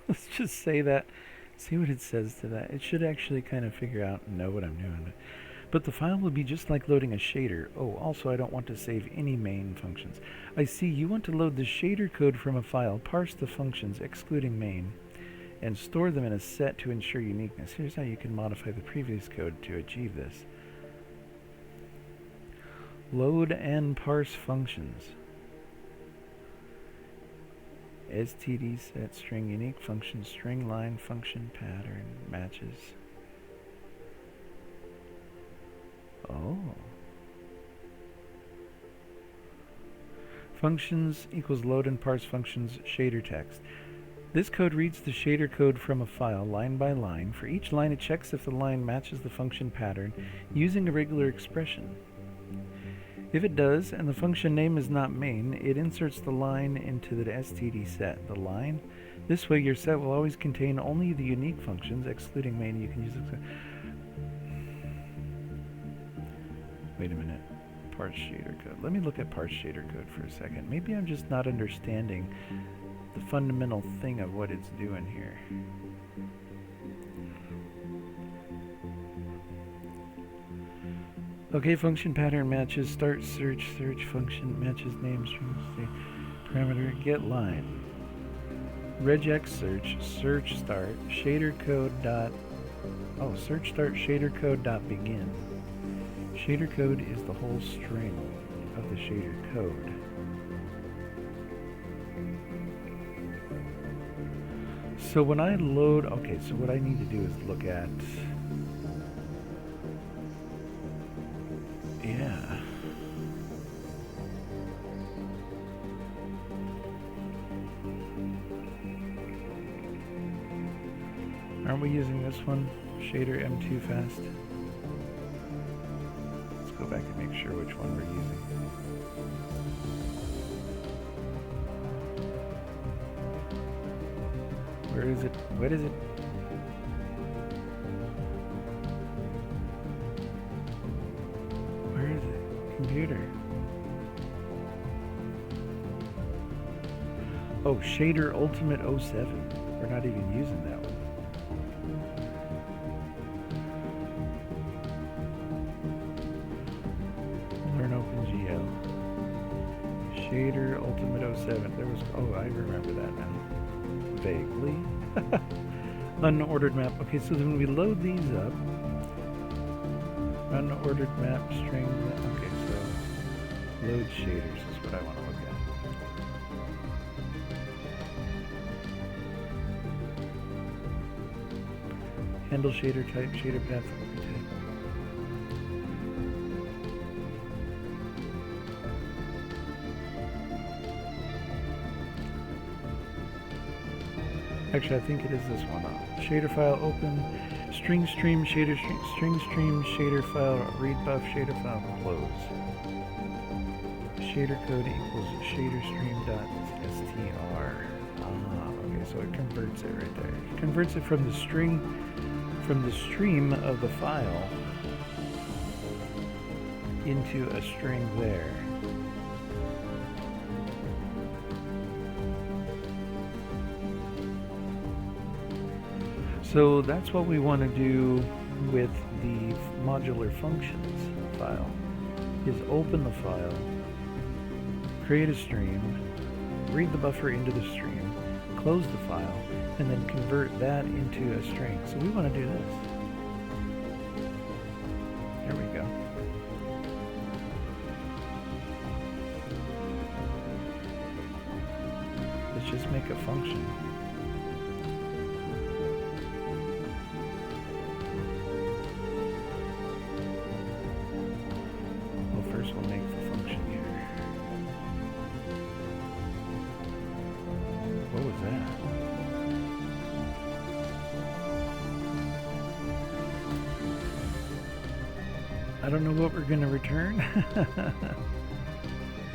Let's just say that, see what it says to that. It should actually kind of figure out and know what I'm doing. But the file will be just like loading a shader. Oh, also I don't want to save any main functions. I see you want to load the shader code from a file, parse the functions, excluding main, and store them in a set to ensure uniqueness. Here's how you can modify the previous code to achieve this. Load and parse functions. std set string unique function string line function pattern matches. Oh. Functions equals load and parse functions shader text. This code reads the shader code from a file line by line. For each line it checks if the line matches the function pattern using a regular expression. If it does, and the function name is not main, it inserts the line into the std set. The line. This way your set will always contain only the unique functions, excluding main. You can use it. Wait a minute. Parse shader code. Let me look at parse shader code for a second. Maybe I'm just not understanding the fundamental thing of what it's doing here. Okay, function pattern matches start search function matches name string parameter get line regex search start shader code dot search start shader code dot begin. Shader code is the whole string of the shader code. So when I load, okay, so what I need to do is look at, yeah. Aren't we using this one? Shader M2 fast? Let's go back and make sure which one we're using. Where is it? What is it? Where is it? Computer. Oh, Shader Ultimate 07. We're not even using that one. Learn OpenGL. Shader Ultimate 07. There was, oh, I remember that now. Vaguely. Unordered map. Okay, so then we load these up. Unordered map string. Okay, so load shaders is what I want to look at. Handle shader type, shader path type. Actually, I think it is this one. Shader file open, string stream shader string stream shader file read buff shader file close. Shader code equals shader stream dot str. Okay, so it converts it right there. It converts it from the stream of the file into a string there. So that's what we want to do with the modular functions file, is open the file, create a stream, read the buffer into the stream, close the file, and then convert that into a string. So we want to do this. There we go. Let's just make a function. We'll make the function here. What was that? I don't know what we're going to return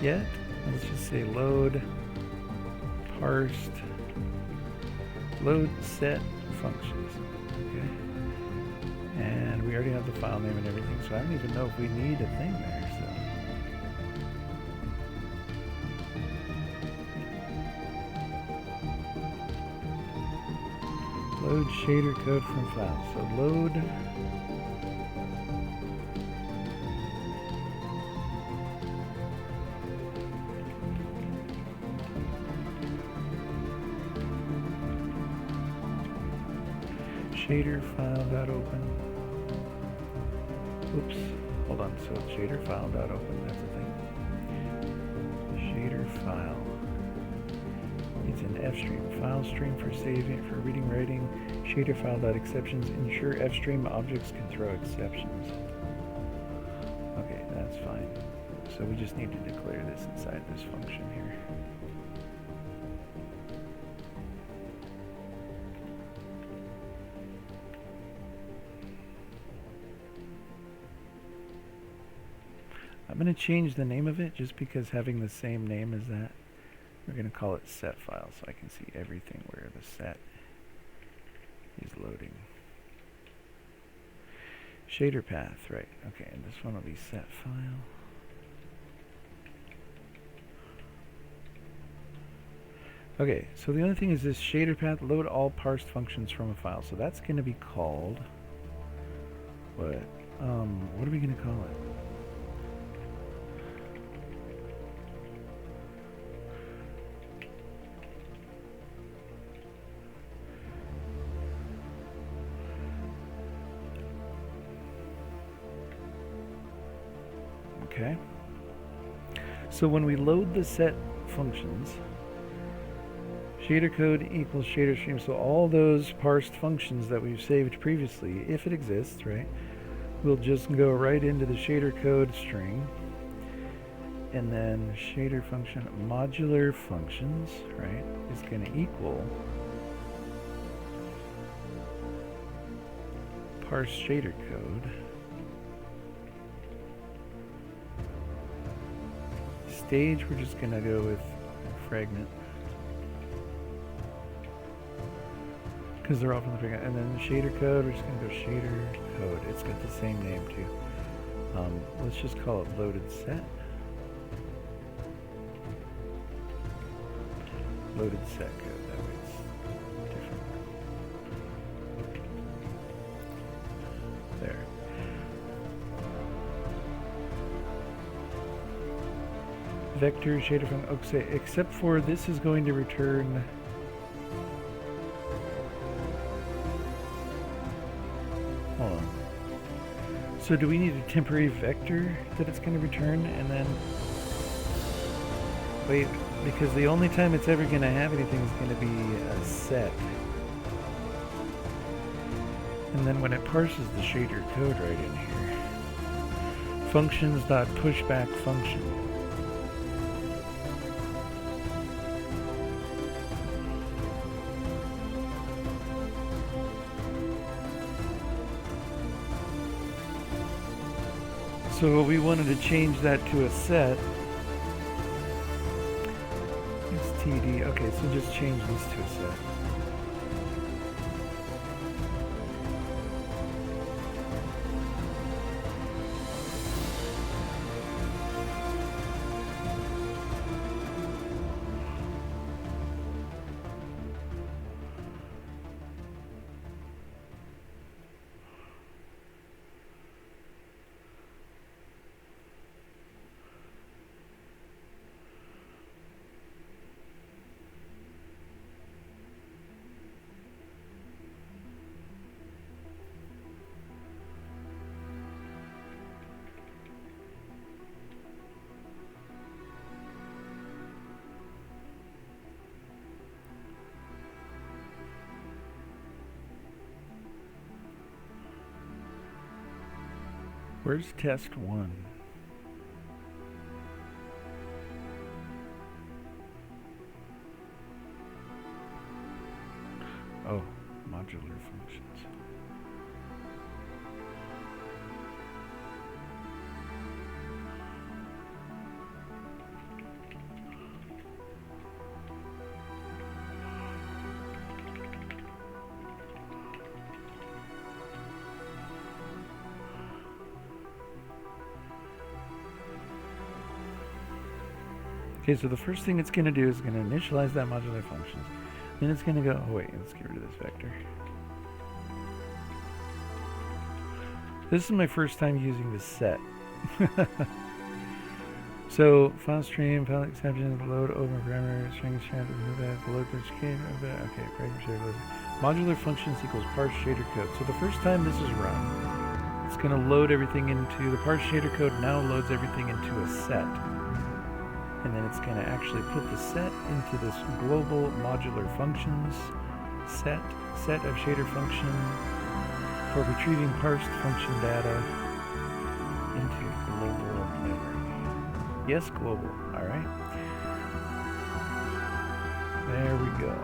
yet. Let's just say load parsed load set functions. Okay. And we already have the file name and everything, so I don't even know if we need a thing there. Load shader code from file. So load shader file dot open. Oops, hold on. So it's shader file dot open. That's the thing. Shader file. It's an F stream. File stream for saving, for reading, writing. Shader file dot exceptions. Ensure F stream objects can throw exceptions. Okay, that's fine. So we just need to declare this inside this function here. I'm going to change the name of it just because having the same name as that. We're going to call it set file so I can see everything where the set is loading. Shader path, right. Okay, and this one will be set file. Okay, so the only thing is this shader path, load all parsed functions from a file. So that's going to be called, what are we going to call it? Okay. So when we load the set functions, shader code equals shader stream. So all those parsed functions that we've saved previously, if it exists, right, we'll just go right into the shader code string, and then shader function modular functions, right, is going to equal parse shader code stage. We're just going to go with fragment because they're all from the fragment. And then the shader code, we're just going to go shader code. It's got the same name too. Let's just call it loaded set. loaded set code. That way it's different. There. Vector shader from okay, except for this is going to return. Hold on. So do we need a temporary vector that it's going to return, and then wait, because the only time it's ever going to have anything is going to be a set. And then when it parses the shader code right in here, functions.pushback function. So we wanted to change that to a set. It's TD. Okay, so just change this to a set. Where's test 1? Oh, modular functions. Okay, so the first thing it's going to do is going to initialize that modular functions. Then it's going to go, oh wait, let's get rid of this vector. This is my first time using this set. So, file stream, file exceptions, load, open grammar, string strand, load okay, modular functions equals parse shader code. So the first time this is run, it's going to load everything into, the parse shader code now loads everything into a set. And then it's going to actually put the set into this global modular functions set of shader function for retrieving parsed function data into global memory. Yes, global. All right. There we go.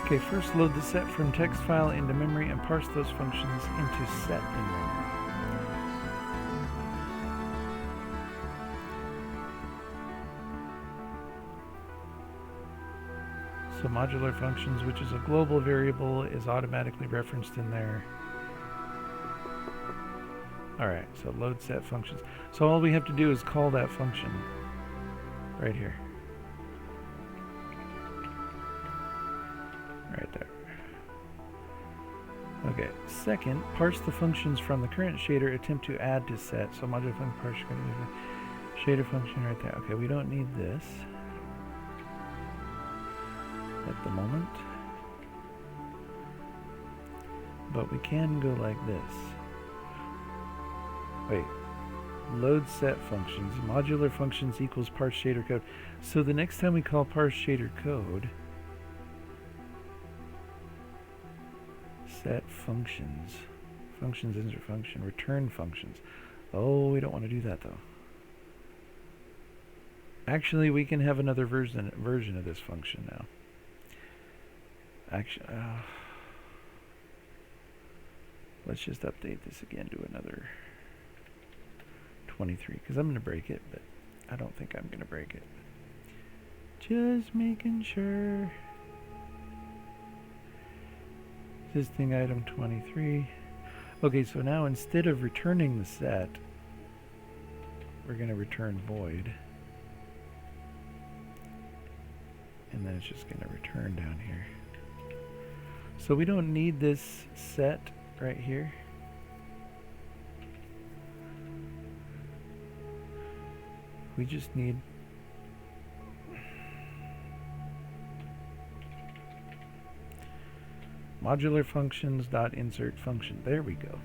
Okay, first load the set from text file into memory and parse those functions into set in memory. So modular functions, which is a global variable, is automatically referenced in there. Alright, so load set functions. So all we have to do is call that function right here. Right there. Okay, second, parse the functions from the current shader, attempt to add to set. So modular function parse shader function right there. Okay, we don't need this at the moment, but we can go like this. Wait, load set functions, modular functions equals parse shader code. So the next time we call parse shader code, set functions, functions insert function, return functions. Oh, we don't want to do that though. Actually, we can have another version of this function now. Actually, let's just update this again to another 23, because I'm going to break it, but I don't think I'm going to break it. Just making sure. Existing item 23. Okay, so now instead of returning the set, we're going to return void. and then it's just going to return down here. So we don't need this set right here. We just need modular functions dot insert function. There we go.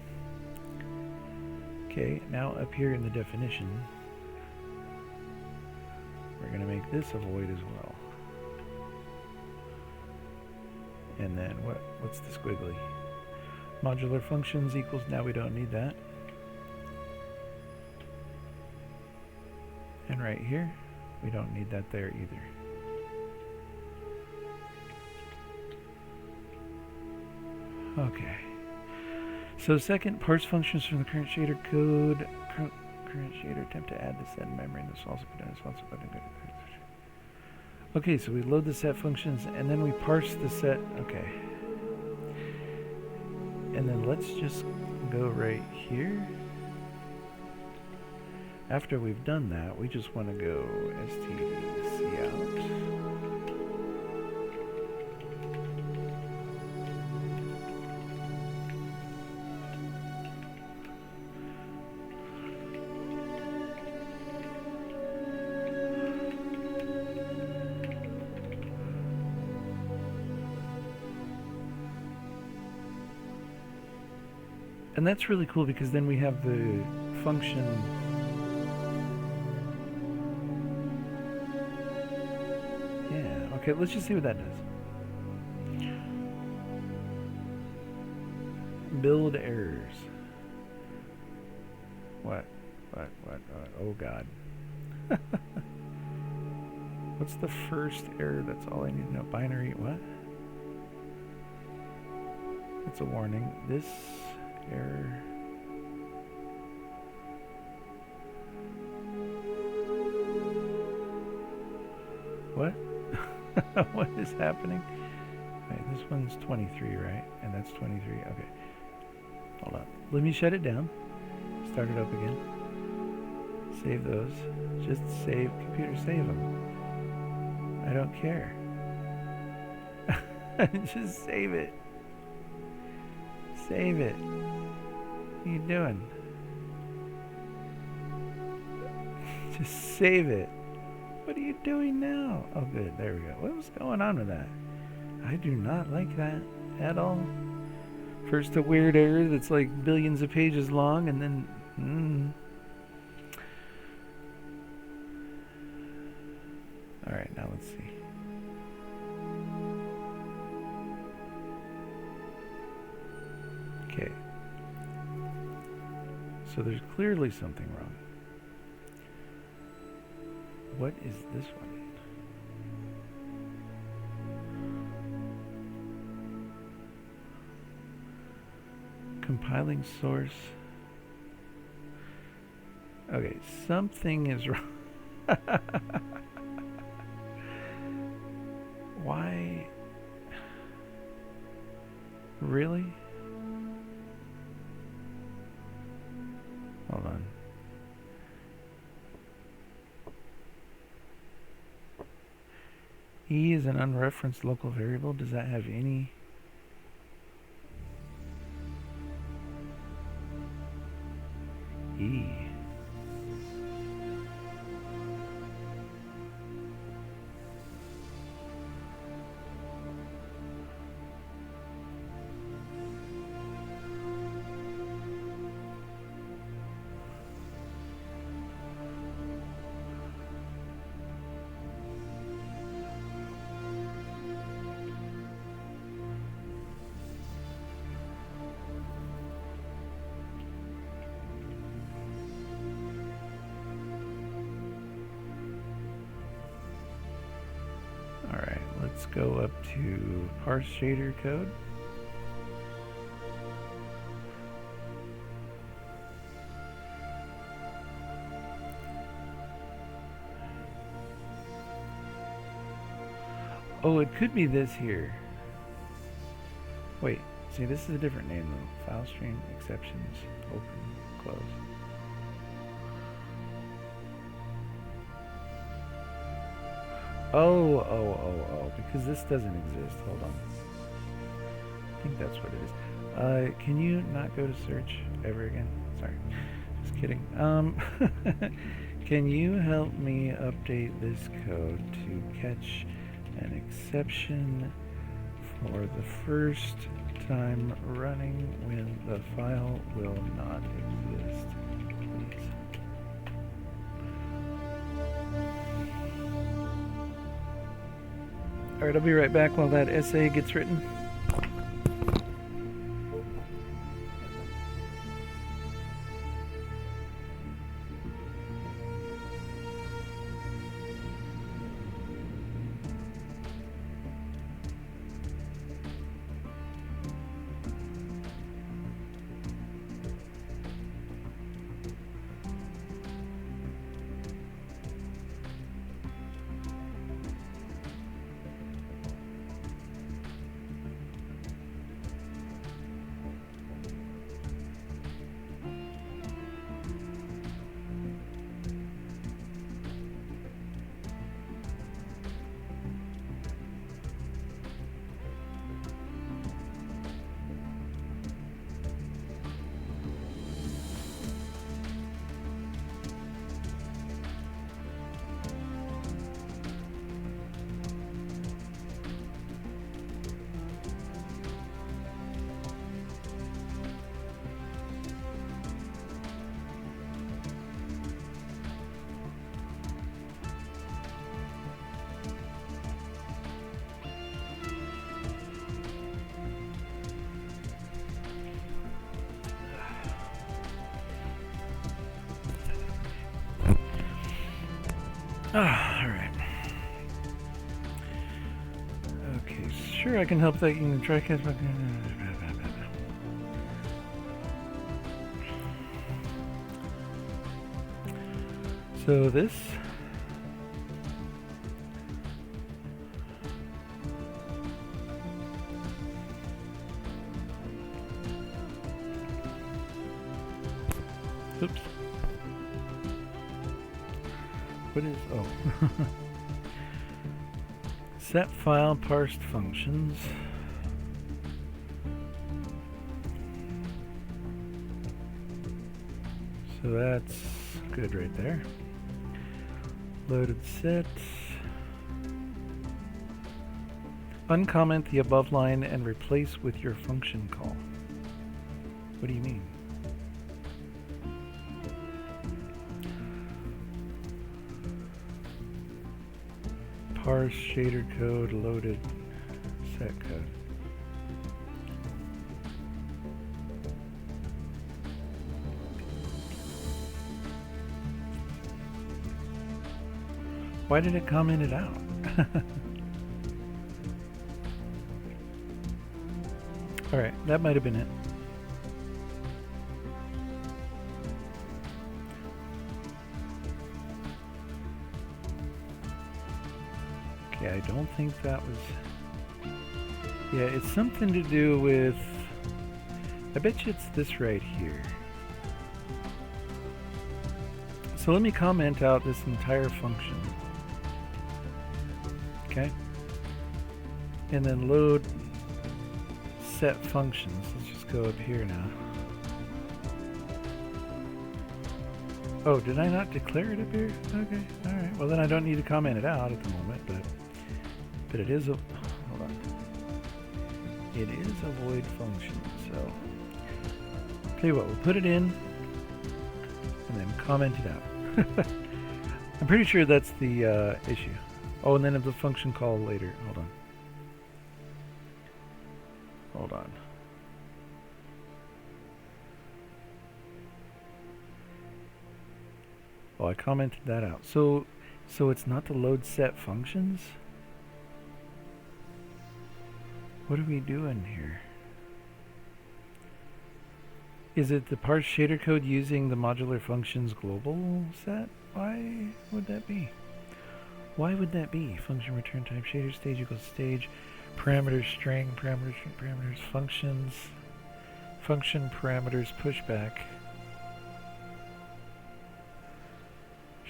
Okay, now up here in the definition, we're going to make this a void as well. And then what's the squiggly? Modular functions equals, now we don't need that. And right here, we don't need that there either. Okay. So second, parse functions from the current shader code. Current shader, attempt to add the set in memory, and this also put in responsive button. Okay, so we load the set functions and then we parse the set. Okay. And then let's just go right here. After we've done that, we just want to go std_cout. And that's really cool because then we have the function okay, let's just see what that does. Build errors. What? Oh God. What's the first error? That's all I need to know. Binary, what? It's a warning. This error. What? What is happening? Wait, this one's 23, right? And that's 23. Okay. Hold on. Let me shut it down. Start it up again. Save those. Just save. Computer, save them. I don't care. Just save it. Save it. What are you doing? Just save it. What are you doing now? Oh, good. There we go. What was going on with that? I do not like that at all. First a weird error that's like billions of pages long, and then... Alright, now let's see. Okay. So there's clearly something wrong. What is this one? Compiling source. Okay, something is wrong. Why? Really? Hold on. E is an unreferenced local variable. Does that have any? E. Alright, let's go up to parse shader code. Oh, it could be this here. Wait, see, this is a different name though. File stream, exceptions, open, close. Oh, because this doesn't exist. Hold on. I think that's what it is. Can you not go to search ever again? Sorry. Just kidding. Can you help me update this code to catch an exception for the first time running when the file will not exist, please? Alright, I'll be right back while that essay gets written. Alright. Okay, sure, I can help that. You can try catch back. So this oops. What is, oh. Set file parsed functions. So that's good right there. Loaded set. Uncomment the above line and replace with your function call. What do you mean? Parse shader code loaded set code. Why did it comment it out? Alright, that might have been it. Okay, I don't think that was... Yeah, it's something to do with... I bet you it's this right here. So let me comment out this entire function. Okay? And then load set functions. Let's just go up here now. Oh, did I not declare it up here? Okay, alright. Well then I don't need to comment it out at the moment, but it is a... Hold on. It is a void function, so... Tell you what, we'll put it in and then comment it out. I'm pretty sure that's the issue. Oh, and then the function call later. Hold on. Hold on. Oh, I commented that out. So it's not the load set functions? What are we doing here? Is it the parsed shader code using the modular functions global set? Why would that be? Why would that be? Function return type shader stage equals stage, parameters string, parameters functions, function parameters pushback,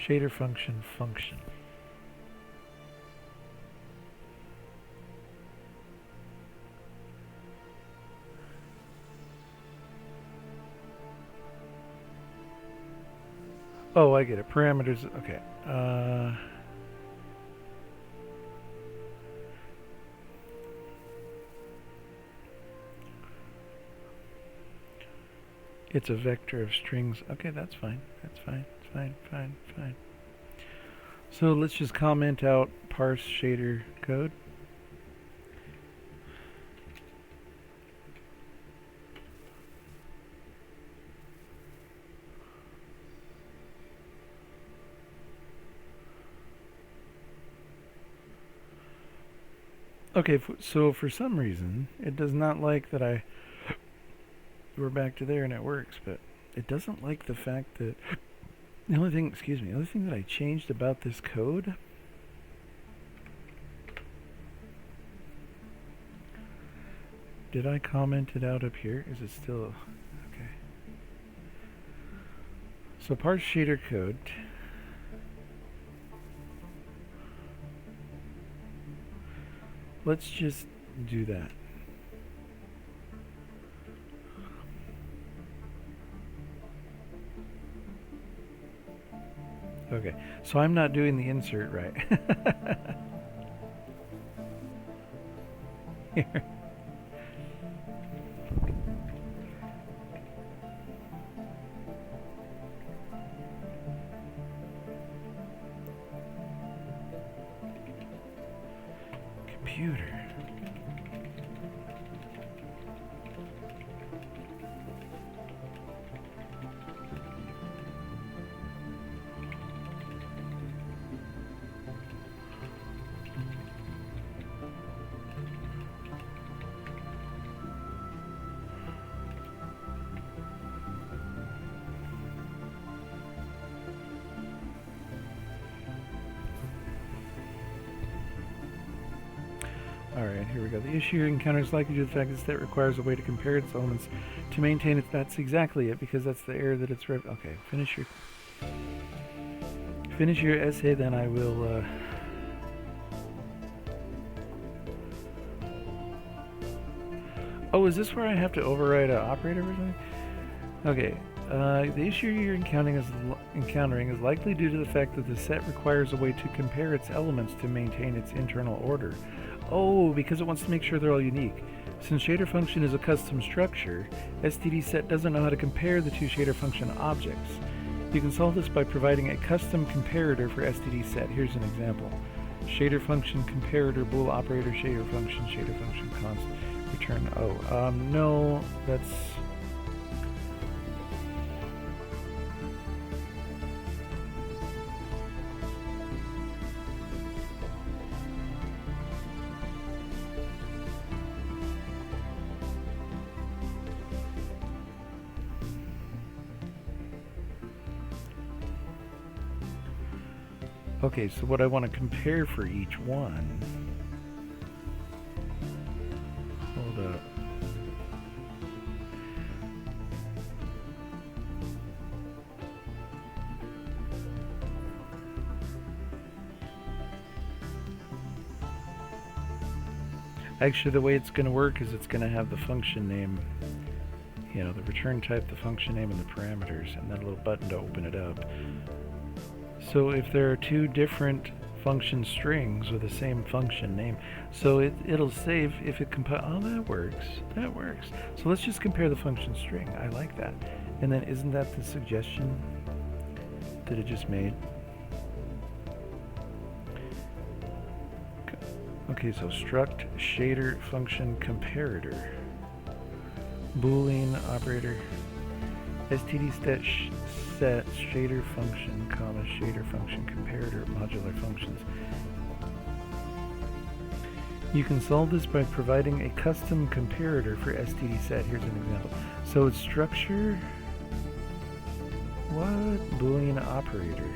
shader function function. Oh, I get it. Parameters. Okay. It's a vector of strings. Okay, that's fine. That's fine. It's fine. Fine. So let's just comment out parse shader code. Okay, so for some reason, it does not like that we're back to there and it works, but it doesn't like the fact that the only thing that I changed about this code did I comment it out up here? Is it still okay? So parse shader code. Let's just do that. Okay, so I'm not doing the insert right. Here. Computer. Alright, here we go. The issue you encounter is likely due to the fact that set requires a way to compare its elements to maintain it. That's exactly it, because that's the error that it's okay, finish your essay, then I will Oh, is this where I have to override an operator or something? Okay. The issue you're encountering is likely due to the fact that the set requires a way to compare its elements to maintain its internal order. Oh, because it wants to make sure they're all unique. Since shader function is a custom structure, stdset doesn't know how to compare the two shader function objects. You can solve this by providing a custom comparator for stdset. Here's an example. Shader function comparator bool operator shader function const return O. No, that's... Okay, so what I want to compare for each one... Hold up. Actually, the way it's going to work is it's going to have the function name, you know, the return type, the function name, and the parameters, and then a little button to open it up. So if there are two different function strings with the same function name, so it'll save if it compile. Oh, that works. So let's just compare the function string. I like that. And then isn't that the suggestion that it just made? Okay, so struct shader function comparator boolean operator std set shader function comma shader function comparator modular functions. You can solve this by providing a custom comparator for stdset. Here's an example. So it's structure what boolean operator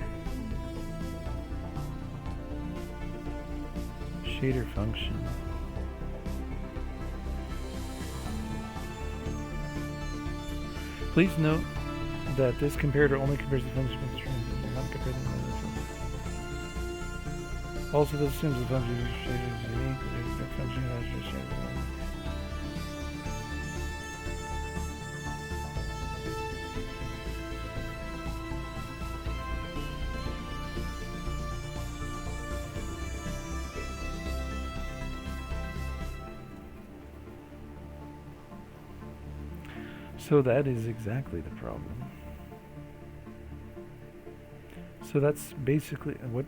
shader function. Please note that this comparator only compares the function with the strings and does not compare them with other functions. Also, this assumes the function shader is unique. The function has just shader. So that is exactly the problem. So that's basically what.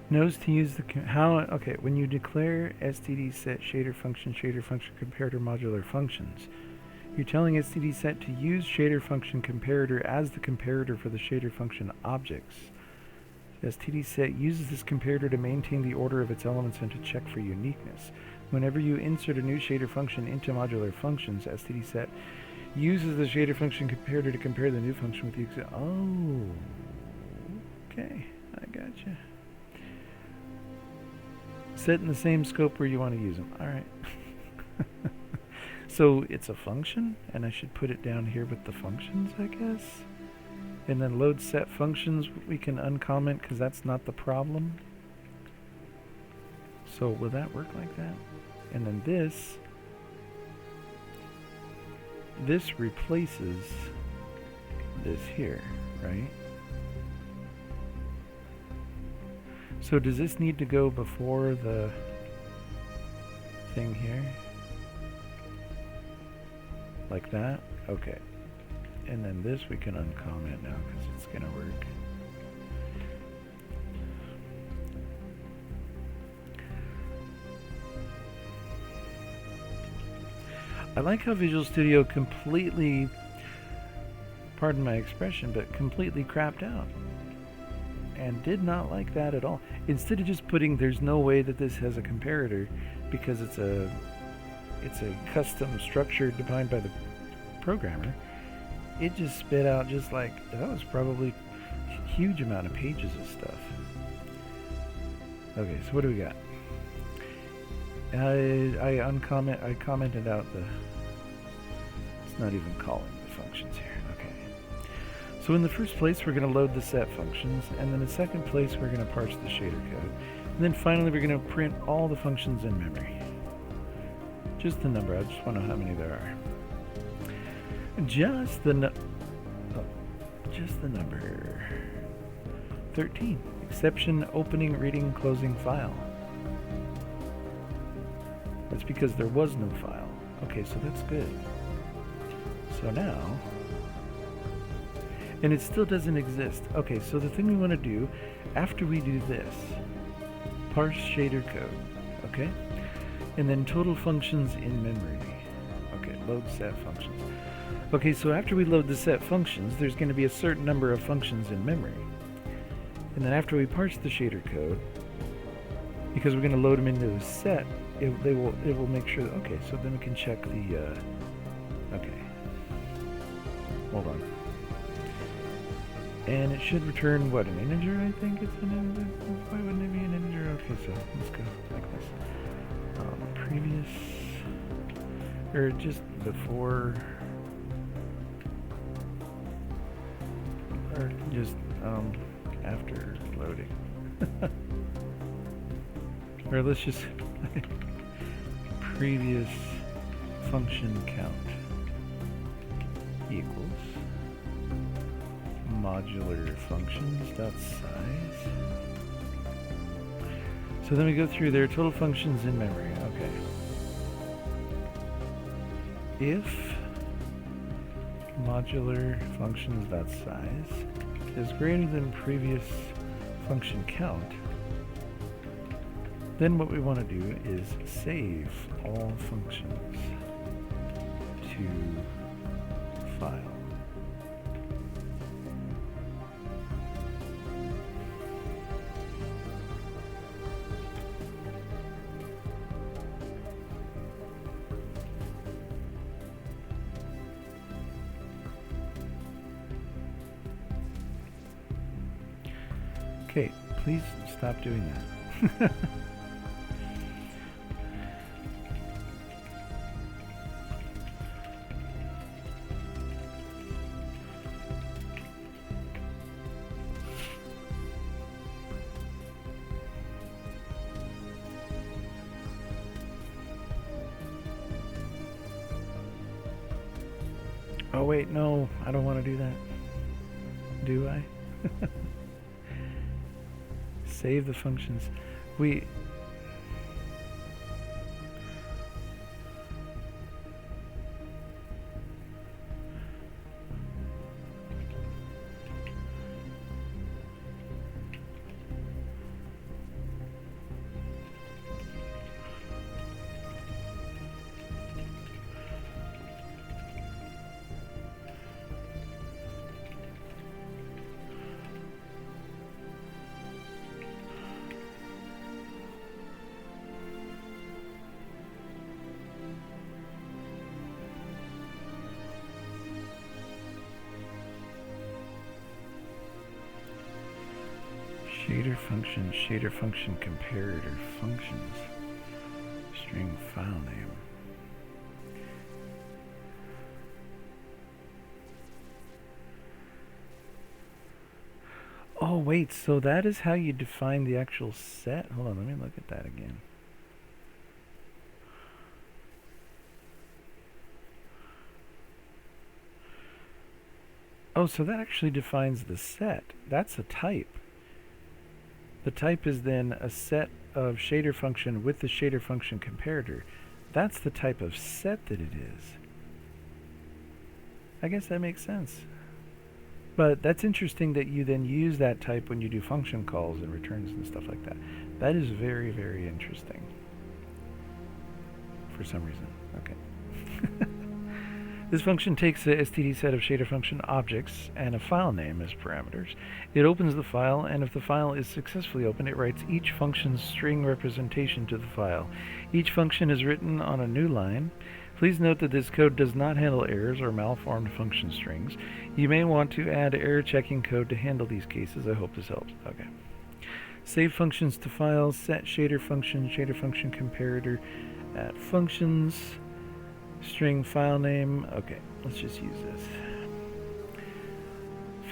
Knows to use the okay, when you declare std set shader function comparator modular functions, you're telling std set to use shader function comparator as the comparator for the shader function objects. std set uses this comparator to maintain the order of its elements and to check for uniqueness. Whenever you insert a new shader function into modular functions, std set uses the shader function comparator to compare the new function with the okay, I gotcha. Set in the same scope where you want to use them. All right. So it's a function, and I should put it down here with the functions, I guess. And then load set functions we can uncomment because that's not the problem. So will that work like that? And then this replaces this here, right? So does this need to go before the thing here? Like that? Okay. And then this we can uncomment now because it's going to work. I like how Visual Studio completely, pardon my expression, but completely crapped out. And did not like that at all. Instead of just putting there's no way that this has a comparator because it's a custom structure defined by the programmer, it just spit out just like that was probably a huge amount of pages of stuff. Okay, so what do we got? I commented out the, it's not even calling the functions here. So in the first place, we're going to load the set functions, and then in the second place, we're going to parse the shader code. And then finally, we're going to print all the functions in memory. Just the number. I just want to know how many there are. Just the number 13. Exception opening, reading, closing file. That's because there was no file. Okay, so that's good. So now, and it still doesn't exist. Okay, so the thing we want to do after we do this, parse shader code, okay? And then total functions in memory. Okay, load set functions. Okay, so after we load the set functions, there's going to be a certain number of functions in memory. And then after we parse the shader code, because we're going to load them into the set, it will make sure that, okay, so then we can check the, okay, hold on. And it should return, what, an integer, I think it's an integer? Why wouldn't it be an integer? Okay, so let's go like this. Previous, or just before, or just after loading. Or let's just, previous function count equals modular functions dot size. So then we go through their total functions in memory. Okay. If modular functions dot size is greater than previous function count, Then what we want to do is save all functions to file. Okay, please stop doing that. Oh wait, no, I don't want to do that. Do I? Save the functions. Shader function comparator functions, string file name. Oh wait, so that is how you define the actual set? Hold on, let me look at that again. Oh, so that actually defines the set. That's a type. The type is then a set of shader function with the shader function comparator. That's the type of set that it is. I guess that makes sense. But that's interesting that you then use that type when you do function calls and returns and stuff like that. That is very, very interesting. For some reason. Okay. This function takes a std set of shader function objects and a file name as parameters. It opens the file, and if the file is successfully opened, it writes each function's string representation to the file. Each function is written on a new line. Please note that this code does not handle errors or malformed function strings. You may want to add error checking code to handle these cases. I hope this helps. Okay. Save functions to files, set shader function comparator, add functions. String file name. Okay, let's just use this.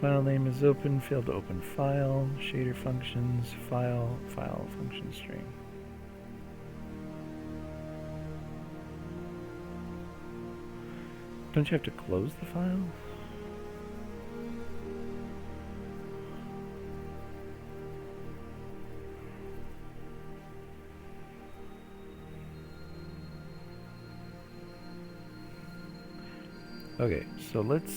File name is open, failed to open file, shader functions, file function string. Don't you have to close the file? Okay, so let's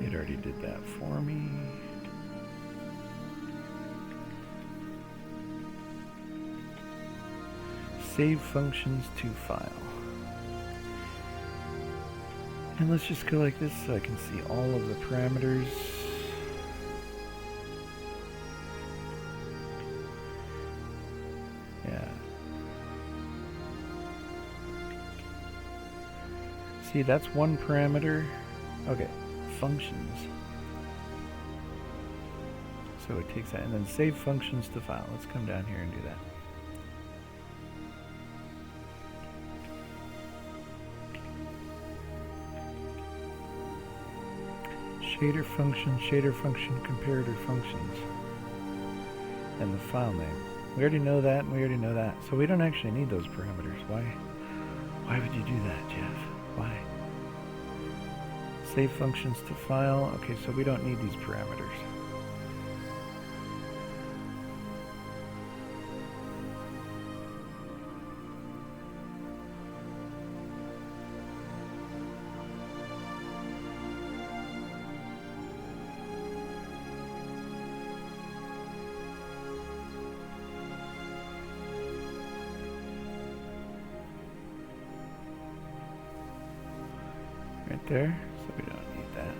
it already did that for me. Save functions to file. And let's just go like this so I can see all of the parameters. Yeah. See, that's one parameter. Okay, functions. So it takes that and then save functions to file. Let's come down here and do that. Shader function, comparator functions, and the file name. We already know that, and we already know that. So we don't actually need those parameters. Why would you do that, Jeff? Why? Save functions to file. Okay, so we don't need these parameters. there, so we don't need that.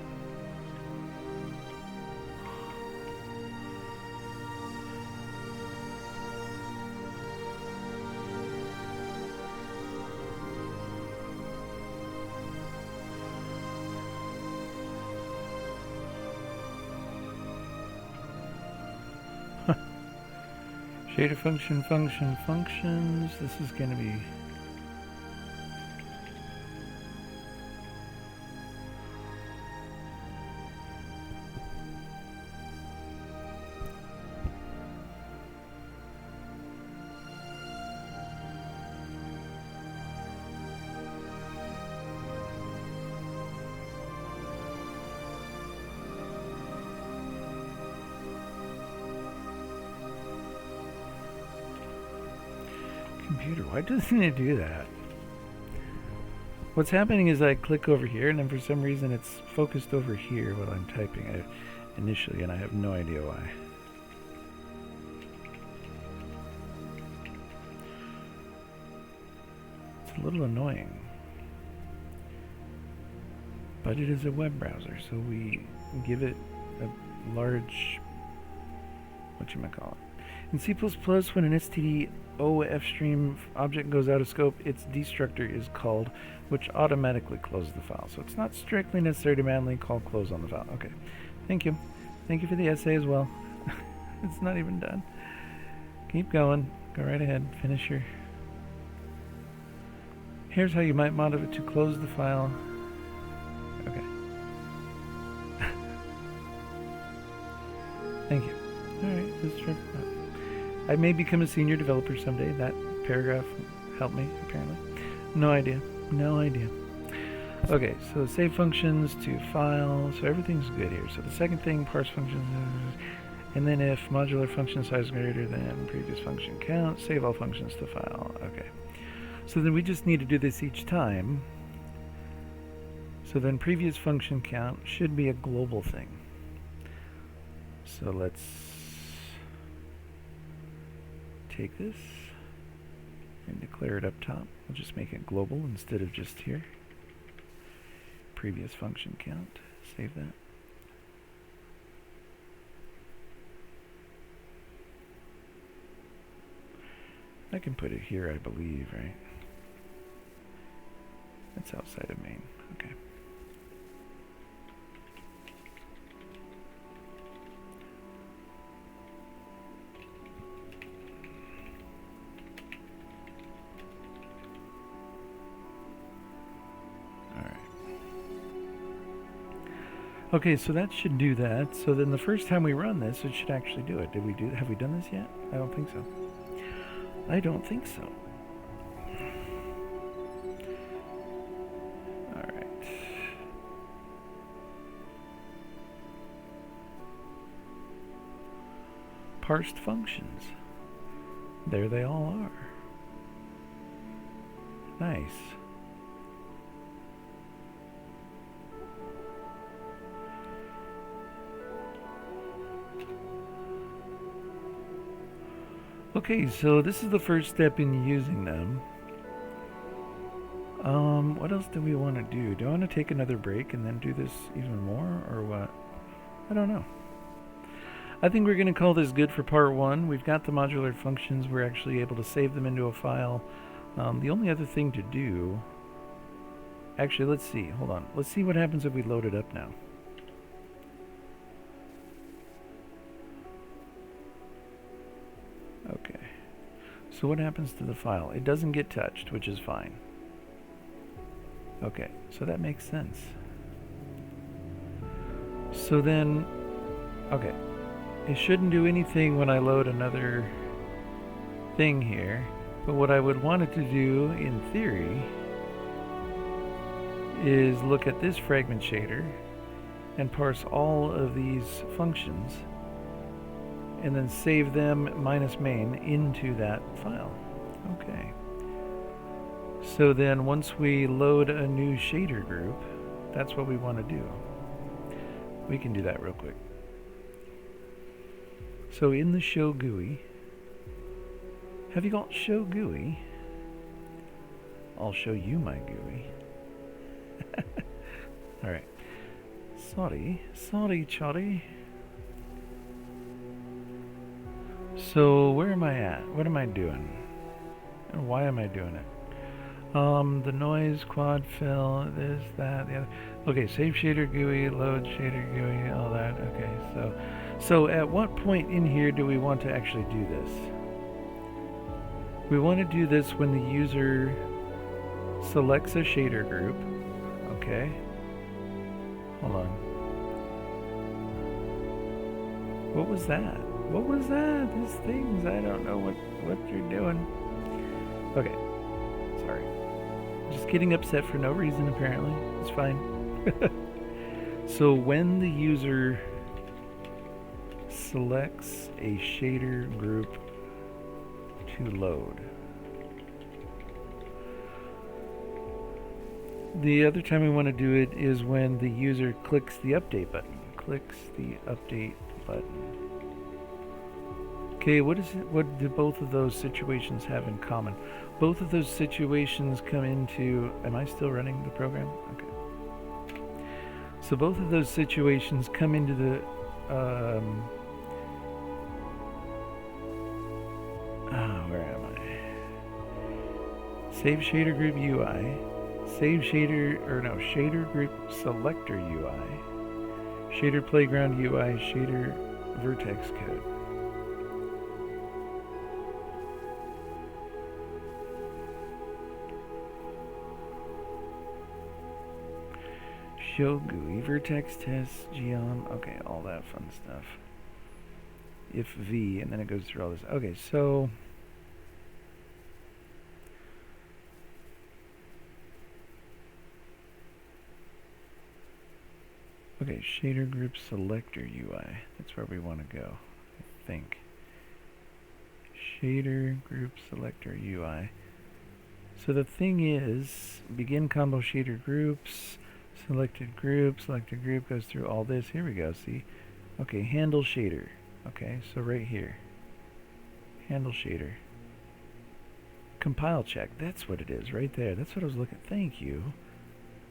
Shader function, functions. This is going to be computer. Why doesn't it do that? What's happening is I click over here, and then for some reason it's focused over here while I'm typing it initially, and I have no idea why. It's a little annoying. But it is a web browser, so we give it a large, whatchamacallit. In C++, when an std.o stream object goes out of scope, its destructor is called, which automatically closes the file. So it's not strictly necessary to manually call close on the file. Okay, thank you. Thank you for the essay as well. It's not even done. Keep going. Go right ahead. Finish your... Here's how you might modify it to close the file. Okay. Thank you. Alright, this is I may become a senior developer someday. That paragraph helped me, apparently. No idea. No idea. Okay, so save functions to file. So everything's good here. So the second thing, parse functions. And then if modular function size is greater than previous function count, save all functions to file. Okay. So then we just need to do this each time. So then previous function count should be a global thing. So let's take this and declare it up top. We'll just make it global instead of just here. Previous function count. Save that. I can put it here, I believe, right? That's outside of main. Okay. Okay, so that should do that. So then the first time we run this, it should actually do it. Did we do? Have we done this yet? I don't think so. I don't think so. All right. Parsed functions. There they all are. Nice. Okay, so this is the first step in using them. What else do we want to do? Do I want to take another break and then do this even more, or what? I don't know. I think we're going to call this good for part one. We've got the modular functions. We're actually able to save them into a file. The only other thing to do... Actually, let's see. Hold on. Let's see what happens if we load it up now. Okay. So what happens to the file? It doesn't get touched, which is fine. Okay, so that makes sense. So then, okay, it shouldn't do anything when I load another thing here, but what I would want it to do, in theory, is look at this fragment shader and parse all of these functions and then save them minus main into that file. Okay. So then once we load a new shader group, that's what we want to do. We can do that real quick. So in the ShowGUI, have you got ShowGUI? I'll show you my GUI. Alright. Sorry, Chotty. So where am I at? What am I doing? And why am I doing it? The noise, quad fill, this, that, the other. Okay, save shader GUI, load shader GUI, all that. Okay, so at what point in here do we want to actually do this? We want to do this when the user selects a shader group. Okay. Hold on. What was that? What was that? These things, I don't know what you're doing. Okay. Sorry. Just getting upset for no reason, apparently. It's fine. So when the user selects a shader group to load. The other time we want to do it is when the user clicks the update button. Clicks the update button. Okay, what do both of those situations have in common? Both of those situations come into... Am I still running the program? Okay. So both of those situations come into the... where am I? Save shader group UI. Save shader... Or no, shader group selector UI. Shader playground UI. Shader vertex code. ShowGUI, vertex test, geom, okay, all that fun stuff. If v, and then it goes through all this. Okay, so okay, shader group selector UI. That's where we want to go, I think. Shader group selector UI. So the thing is, begin combo shader groups. Selected group goes through all this. Here we go, see? Okay, handle shader. Okay, so right here. Handle shader. Compile check. That's what it is, right there. That's what I was looking. Thank you.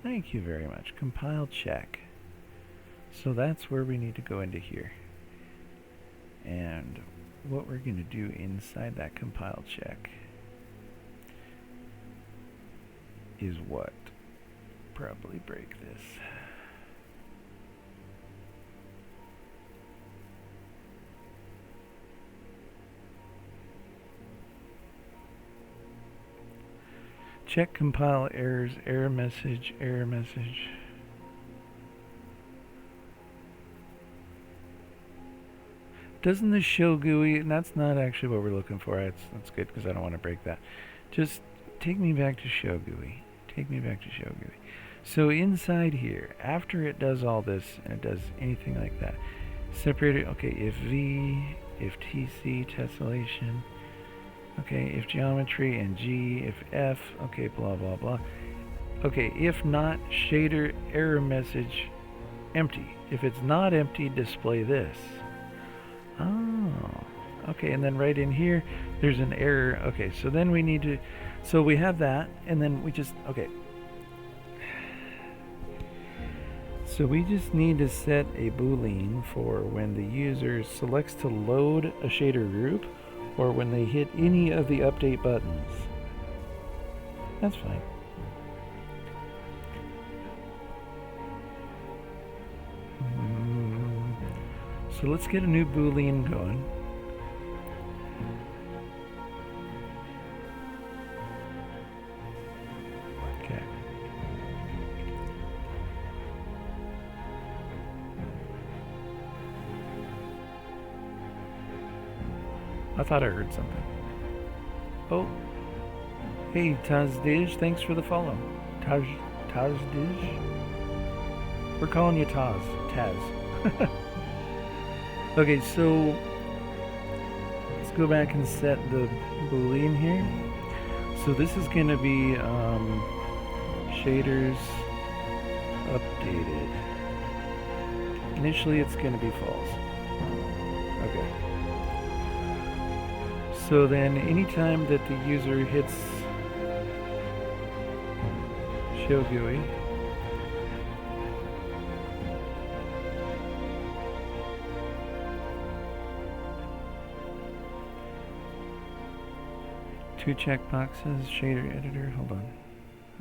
Thank you very much. Compile check. So that's where we need to go into here. And what we're going to do inside that compile check is what? Probably break this. Check compile errors, error message, error message. Doesn't this show GUI, and that's not actually what we're looking for. That's good because I don't want to break that. Just take me back to ShowGUI. Take me back to ShowGUI. So inside here, after it does all this, and it does anything like that, separate it, okay, if V, if TC, tessellation, okay, if geometry, and G, if F, okay, blah, blah, blah. Okay, if not, shader, error message, empty. If it's not empty, display this. Oh, okay, and then right in here, there's an error. Okay, so then we need to, so we have that, and then we just, okay. So we just need to set a boolean for when the user selects to load a shader group or when they hit any of the update buttons. That's fine. So let's get a new boolean going. Okay. I thought I heard something. Oh. Hey, Tazdish, thanks for the follow. Tazdish? We're calling you Taz. Taz. Okay, so let's go back and set the boolean here. So this is going to be shaders updated. Initially it's going to be false. Okay. So then anytime that the user hits ShowGUI, 2 checkboxes, shader editor, hold on.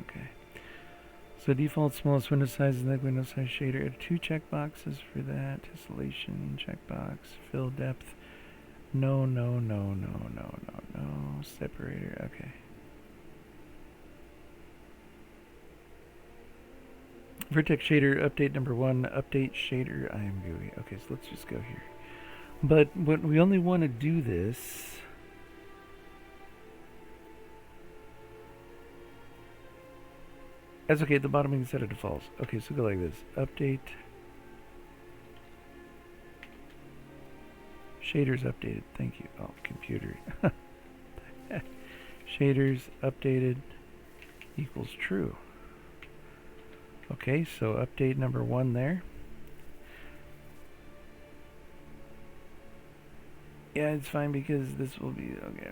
Okay. So default smallest window size is like window size shader. 2 checkboxes for that. Tessellation checkbox. Fill depth. No. Separator. Okay. Vertex shader update number 1. Update shader IMGUI. Okay, so let's just go here. But we only want to do this. That's okay, at the bottom you can set it to false. Okay, so go like this. Update. Shaders updated. Thank you. Oh, computer. Shaders updated equals true. Okay, so update number 1 there. Yeah, it's fine because this will be, okay,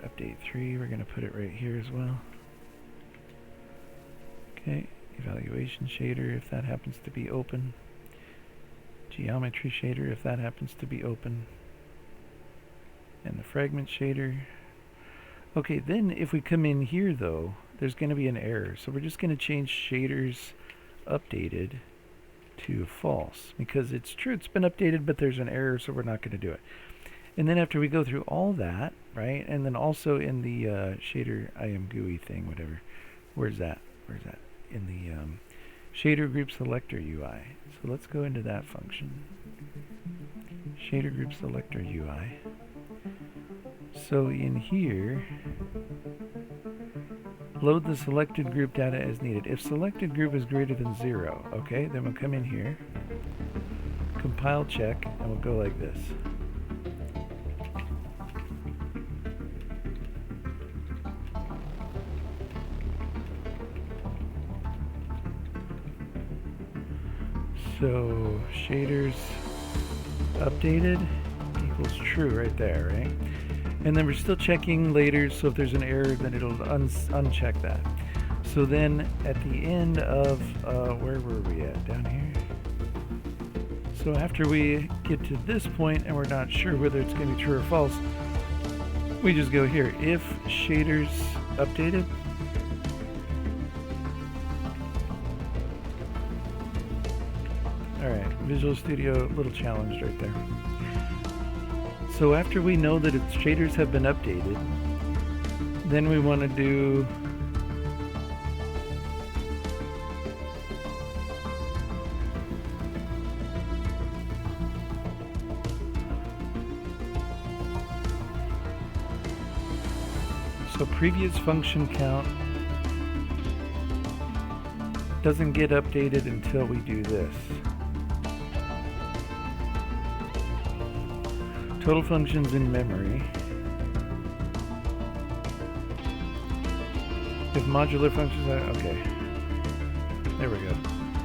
update 3, we're going to put it right here as well. Okay, evaluation shader if that happens to be open. Geometry shader if that happens to be open. And the fragment shader. Okay, then if we come in here though, there's going to be an error. So we're just going to change shaders updated to false because it's true, it's been updated, but there's an error, so we're not going to do it. And then after we go through all that, right, and then also in the shader IMGUI thing, whatever, where's that? In the shader group selector UI. So let's go into that function. Shader group selector UI. So in here, load the selected group data as needed. If selected group is greater than 0, okay, then we'll come in here, compile check, and we'll go like this. So shaders updated equals true right there, right? And then we're still checking later, so if there's an error, then it'll uncheck that. So then at the end of, where were we at? Down here? So after we get to this point and we're not sure whether it's going to be true or false, we just go here. If shaders updated, alright, Visual Studio, a little challenged right there. So after we know that its shaders have been updated, then we want to do so previous function count doesn't get updated until we do this. Total functions in memory. If modular functions are, okay. There we go.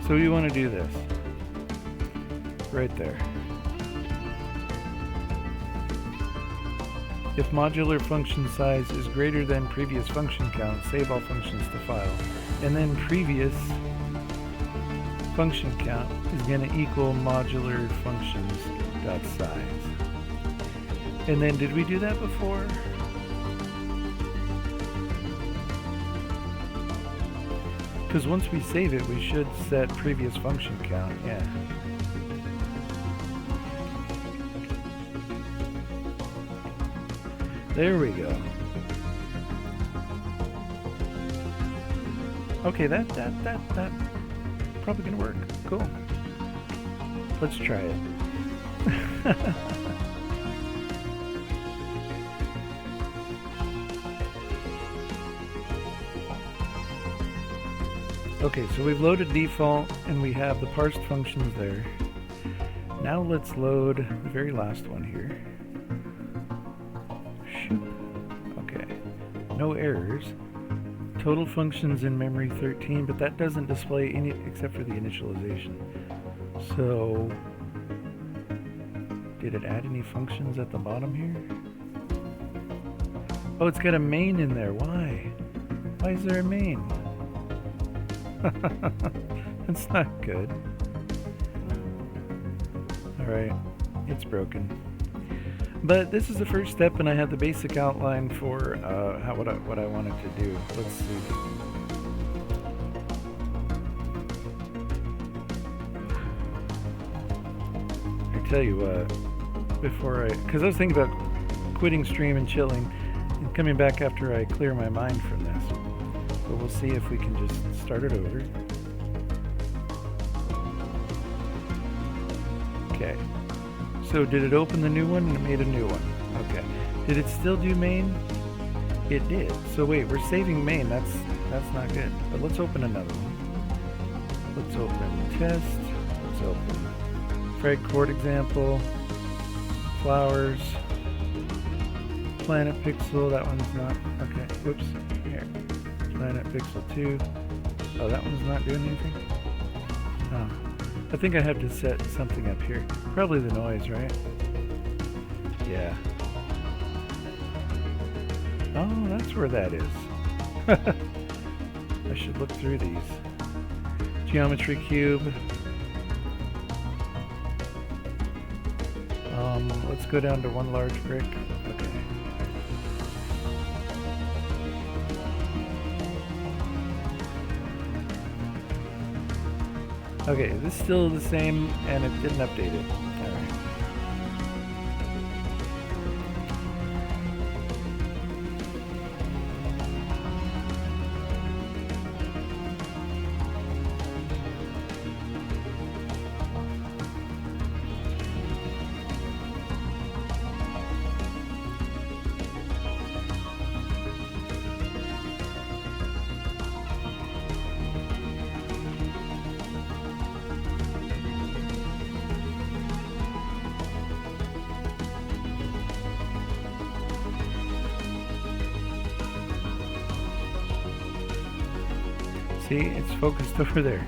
So we want to do this. Right there. If modular function size is greater than previous function count, save all functions to file. And then previous function count is going to equal modular functions dot size. And then did we do that before? Because once we save it, we should set previous function count, yeah. There we go. Okay, that probably gonna work. Cool. Let's try it. Okay, so we've loaded default and we have the parsed functions there. Now let's load the very last one here. Shoot. Okay, no errors. Total functions in memory 13, but that doesn't display any except for the initialization. So, did it add any functions at the bottom here? Oh, it's got a main in there. Why? Why is there a main? That's not good. Alright, it's broken. But this is the first step, and I have the basic outline for what I wanted to do. Let's see. I tell you what, because I was thinking about quitting stream and chilling, and coming back after I clear my mind from this. But we'll see if we can just start it over. Okay. So did it open the new one and it made a new one? Okay. Did it still do main? It did. So wait, we're saving main. That's not good. But let's open another one. Let's open test. Let's open frag chord example. Flowers. Planet pixel. That one's not. Okay. Whoops. Here. Planet pixel 2. Oh, that one's not doing anything? Oh. I think I have to set something up here. Probably the noise, right? Yeah. Oh, that's where that is. I should look through these. Geometry cube. Let's go down to one large brick. Okay. Okay, this is still the same, and it didn't update it. Alright. See, it's focused over there.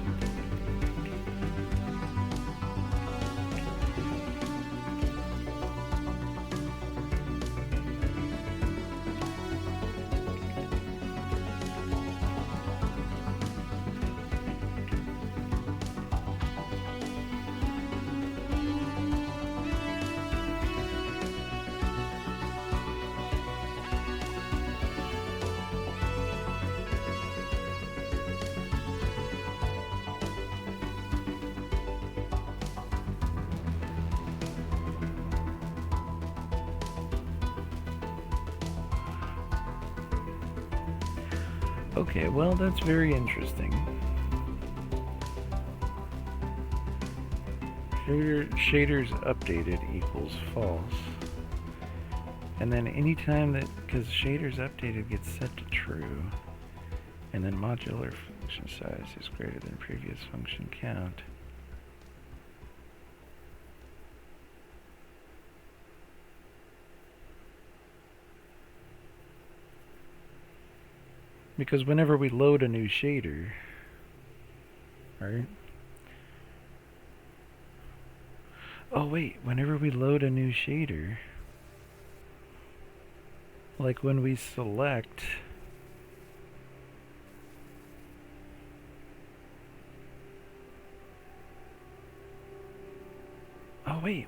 Okay, well, that's very interesting. Here, shaders updated equals false. And then anytime that, because shaders updated gets set to true, and then modular function size is greater than previous function count. Because whenever we load a new shader, right? Oh wait, whenever we load a new shader, like when we select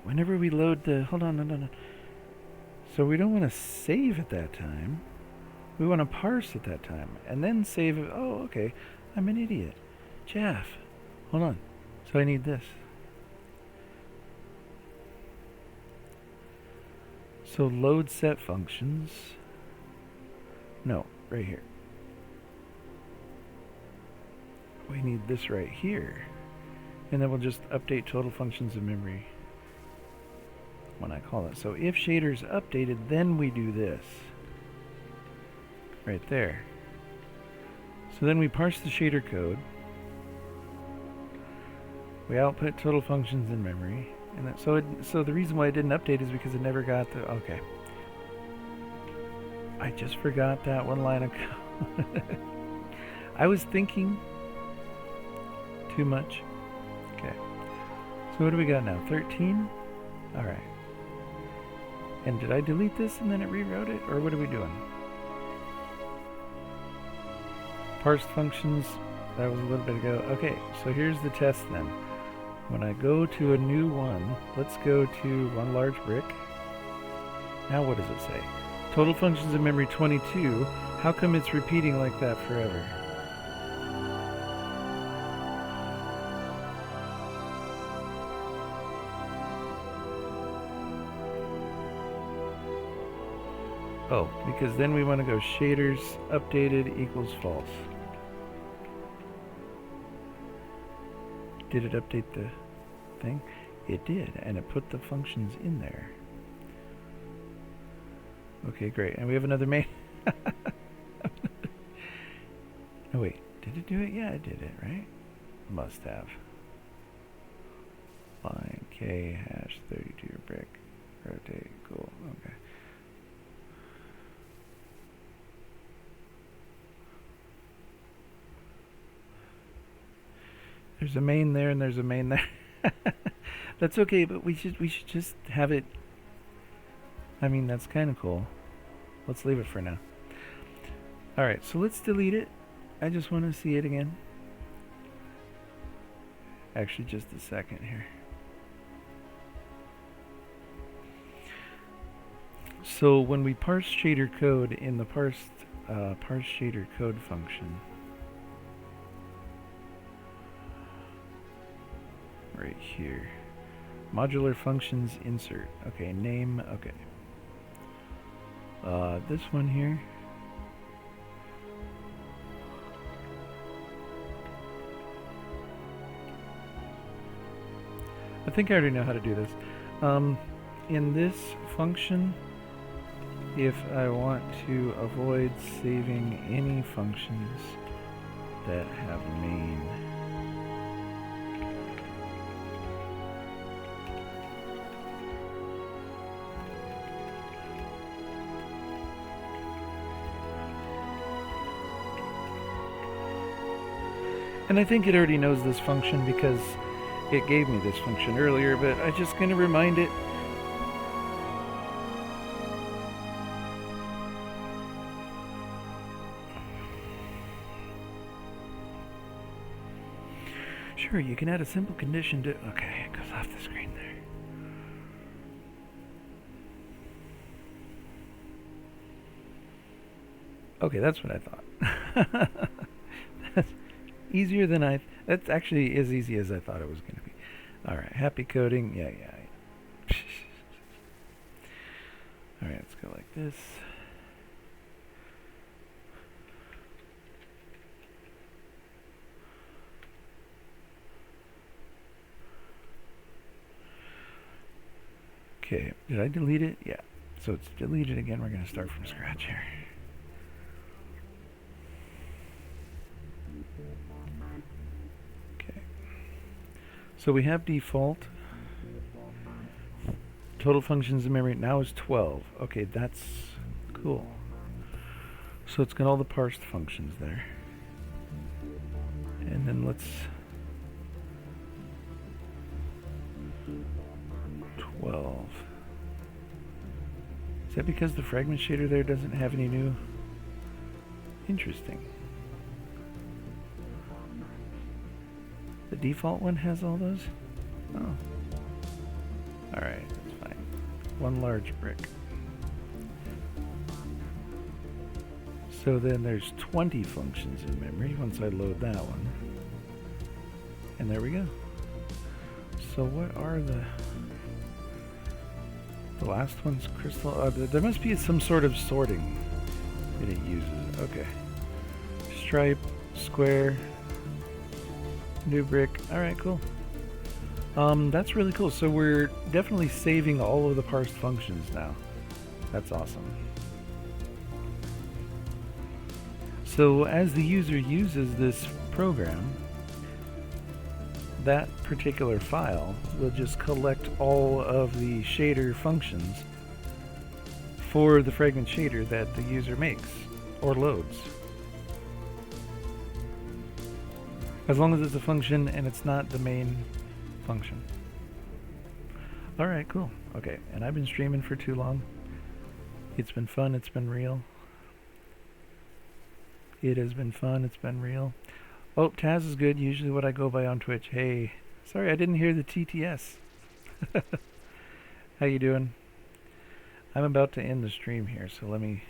whenever we load the, hold on. So we don't want to save at that time. We want to parse at that time and then save it. Oh, okay. I'm an idiot. Jeff, hold on. So I need this. So load set functions. No, right here. We need this right here. And then we'll just update total functions in memory when I call it. So if shader's updated, then we do this. Right there. So then we parse the shader code. We output total functions in memory, and that, so the reason why it didn't update is because it never got the. Okay. I just forgot that one line of code. I was thinking too much. Okay. So what do we got now? 13. All right. And did I delete this and then it rewrote it, or what are we doing? Parsed functions, that was a little bit ago. Okay, so here's the test then. When I go to a new one, let's go to one large brick. Now what does it say? Total functions in memory 22. How come it's repeating like that forever? Oh, because then we want to go shaders updated equals false. Did it update the thing? It did, and it put the functions in there. Okay, great. And we have another main. Oh wait, did it do it? Yeah, it did it, right? Must have. Line K hash 32 brick. Rotate, cool, okay. There's a main there and there's a main there. That's okay, but we should just have it. I mean, that's kind of cool. Let's leave it for now. Alright, so let's delete it. I just want to see it again. Actually, just a second here. So when we parse shader code in the parse shader code function, right here, modular functions insert. Okay, name. Okay. This one here. I think I already know how to do this. In this function, if I want to avoid saving any functions that have main, and I think it already knows this function because it gave me this function earlier, but I'm just going to remind it. Sure, you can add a simple condition to... Okay, it goes off the screen there. Okay, that's what I thought. That's easier than that's actually as easy as I thought it was going to be. Alright, happy coding. Yeah. Alright, let's go like this. Okay, did I delete it? Yeah. So it's deleted again. We're going to start from scratch here. Okay. So we have default. Total functions in memory now is 12. Okay, that's cool. So it's got all the parsed functions there. And then let's... 12. Is that because the fragment shader there doesn't have any new? Interesting. The default one has all those? Oh. Alright, that's fine. One large brick. So then there's 20 functions in memory once I load that one. And there we go. So what are the last one's crystal? There must be some sort of sorting that it uses. Okay. Stripe, square, new brick. Alright, cool. That's really cool. So we're definitely saving all of the parsed functions now. That's awesome. So as the user uses this program, that particular file will just collect all of the shader functions for the fragment shader that the user makes or loads. As long as it's a function and it's not the main function. Alright, cool. Okay, and I've been streaming for too long. It's been fun, it's been real. It has been fun, it's been real. Oh, Taz is good, usually what I go by on Twitch. Hey, sorry I didn't hear the TTS. How you doing? I'm about to end the stream here, so let me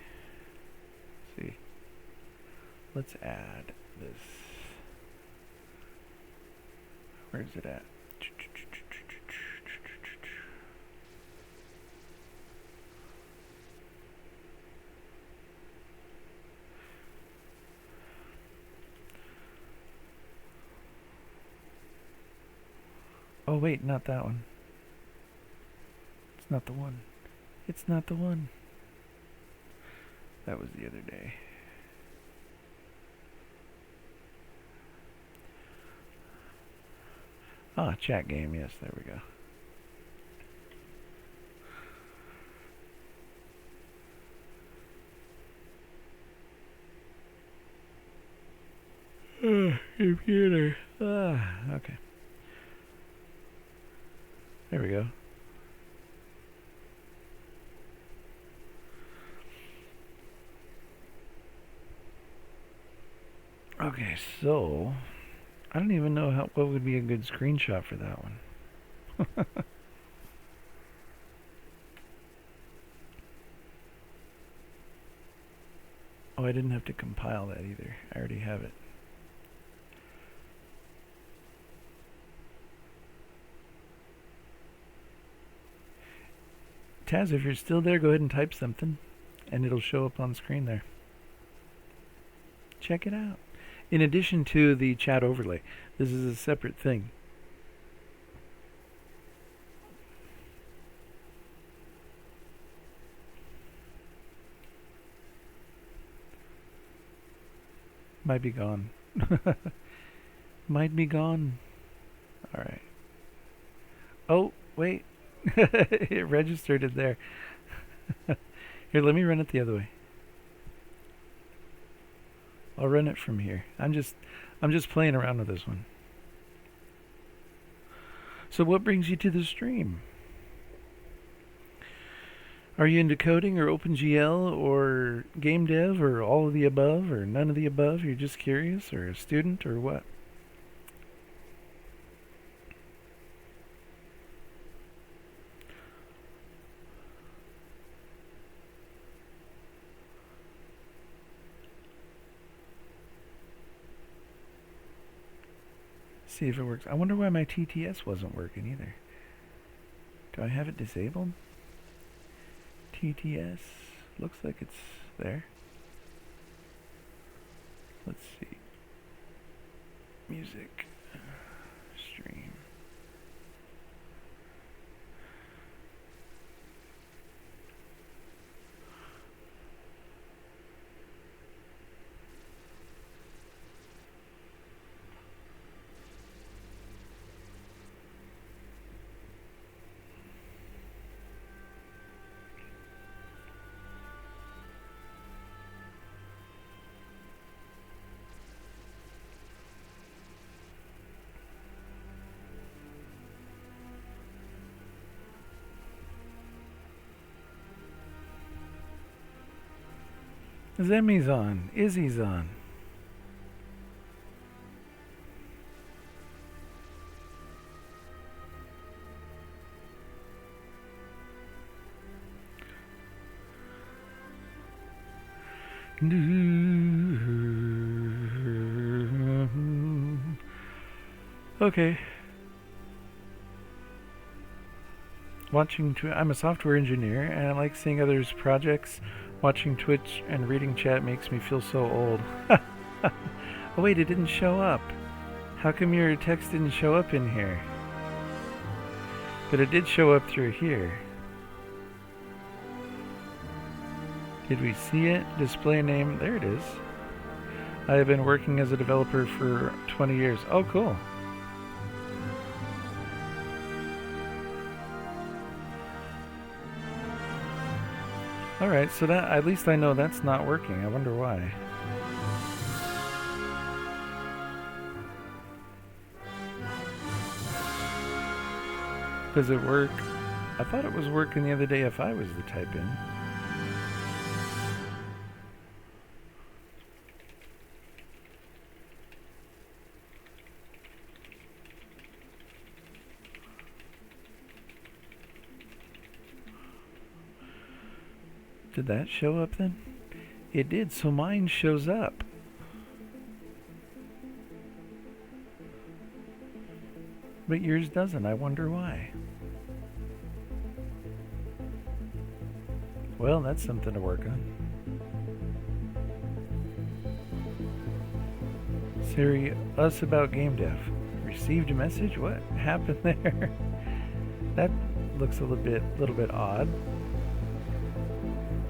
see. Let's add this. Where's it at? Oh wait, not that one. It's not the one. It's not the one. That was the other day. Ah, chat game, yes, there we go. Computer. Okay. There we go. Okay, so I don't even know what would be a good screenshot for that one. Oh, I didn't have to compile that either. I already have it. Taz, if you're still there, go ahead and type something, and it'll show up on screen there. Check it out. In addition to the chat overlay, this is a separate thing. Might be gone. Might be gone. All right. Oh, wait. It registered it there. Here, let me run it the other way. I'll run it from here. I'm just playing around with this one. So what brings you to the stream? Are you into coding or OpenGL or game dev or all of the above or none of the above? You're just curious, or a student, or what? See if it works. I wonder why my TTS wasn't working either. Do I have it disabled? TTS. Looks like it's there. Let's see. Music. Stream. Zemmy's on. Izzy's on. Okay. I'm a software engineer, and I like seeing others' projects. Watching Twitch and reading chat makes me feel so old. Oh wait, it didn't show up. How come your text didn't show up in here? But it did show up through here. Did we see it? Display name. There it is. I have been working as a developer for 20 years. Oh, cool. Alright, so that, at least I know that's not working. I wonder why. Does it work? I thought it was working the other day if I was to type in. Did that show up then? It did, so mine shows up. But yours doesn't. I wonder why. Well, that's something to work on. Siri, us about game dev. Received a message? What happened there? That looks a little bit odd.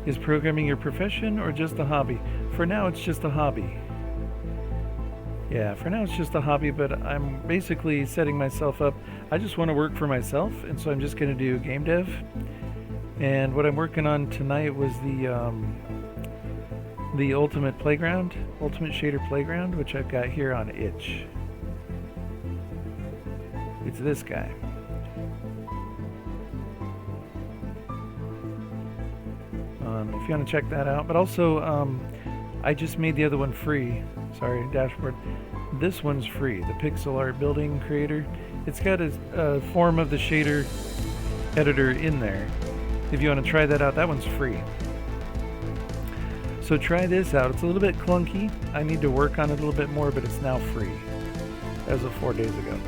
Is programming your profession or just a hobby? For now, it's just a hobby. Yeah, for now it's just a hobby, but I'm basically setting myself up. I just want to work for myself, and so I'm just going to do game dev. And what I'm working on tonight was the Ultimate Shader Playground, which I've got here on itch. It's this guy. If you want to check that out, but also I just made the other one free. Sorry, dashboard. This one's free, the pixel art building creator. It's got a form of the shader editor in there. If you want to try that out, that one's free. So try this out. It's a little bit clunky. I need to work on it a little bit more, but it's now free as of 4 days ago.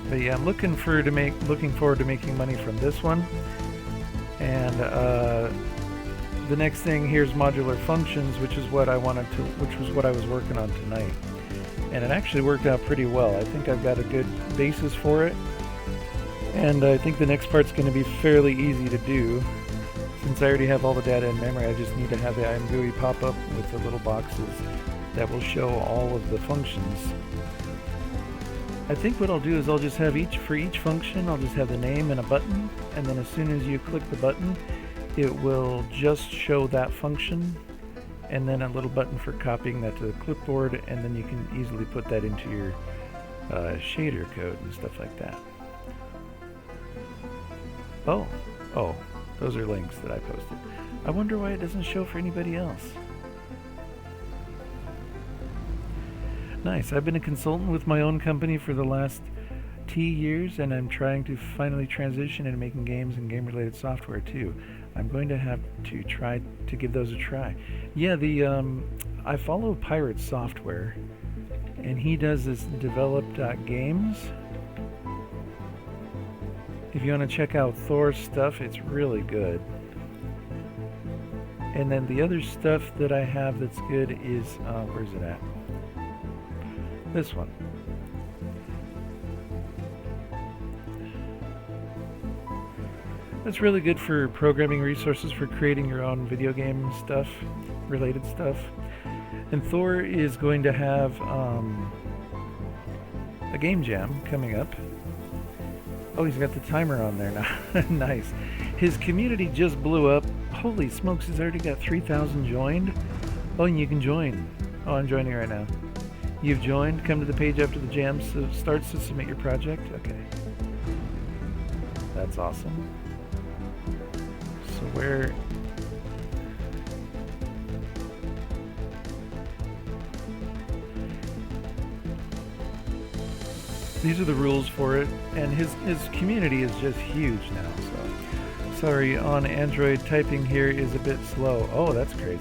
But yeah, I'm looking forward to making money from this one. And the next thing here is modular functions, which is what I was working on tonight. And it actually worked out pretty well. I think I've got a good basis for it. And I think the next part's going to be fairly easy to do. Since I already have all the data in memory, I just need to have the IMGUI pop up with the little boxes that will show all of the functions. I think what I'll do is I'll just have for each function, I'll just have the name and a button, and then as soon as you click the button, it will just show that function, and then a little button for copying that to the clipboard, and then you can easily put that into your shader code and stuff like that. Oh, those are links that I posted. I wonder why it doesn't show for anybody else. Nice. I've been a consultant with my own company for the last T years, and I'm trying to finally transition into making games and game-related software too. I'm going to have to try to give those a try. Yeah, I follow Pirate Software, and he does this develop.games. If you want to check out Thor's stuff, it's really good. And then the other stuff that I have that's good is, where's it at? This one. That's really good for programming resources for creating your own video game stuff, related stuff. And Thor is going to have a game jam coming up. Oh, he's got the timer on there now. Nice. His community just blew up. Holy smokes, he's already got 3,000 joined. Oh, and you can join. Oh, I'm joining right now. You've joined. Come to the page after the jam starts to submit your project. Okay. That's awesome. So where... These are the rules for it, and his community is just huge now, so... Sorry, on Android, typing here is a bit slow. Oh, that's crazy.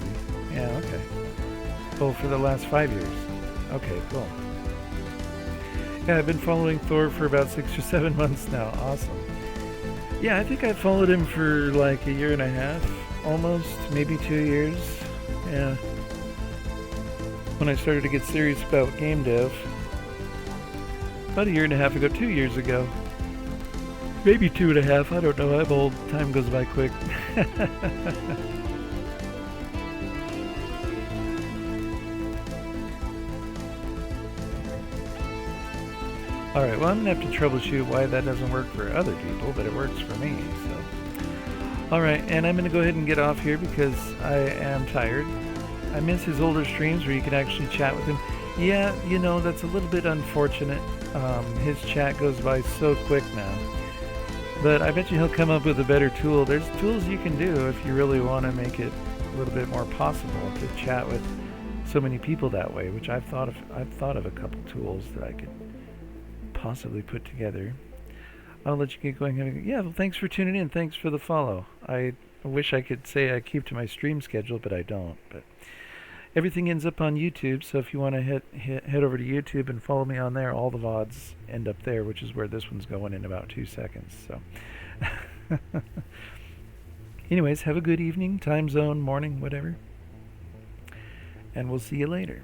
Yeah, okay. Oh, for the last 5 years. Okay, cool. Yeah, I've been following Thor for about 6 or 7 months now. Awesome. Yeah, I think I followed him for like a year and a half, almost, maybe 2 years. Yeah. When I started to get serious about game dev. About a year and a half ago, 2 years ago. Maybe 2.5, I don't know, I'm old. Time goes by quick. Alright, well I'm going to have to troubleshoot why that doesn't work for other people, but it works for me, so... Alright, and I'm going to go ahead and get off here because I am tired. I miss his older streams where you could actually chat with him. Yeah, you know, that's a little bit unfortunate. His chat goes by so quick now. But I bet you he'll come up with a better tool. There's tools you can do if you really want to make it a little bit more possible to chat with so many people that way, which I've thought of a couple tools that I could possibly put together. I'll let you get going. Yeah, well, thanks for tuning in. Thanks for the follow. I wish I could say I keep to my stream schedule, but I don't. But everything ends up on YouTube, so if you want to head over to YouTube and follow me on there, all the VODs end up there, which is where this one's going in about 2 seconds. So, anyways, have a good evening, time zone, morning, whatever, and we'll see you later.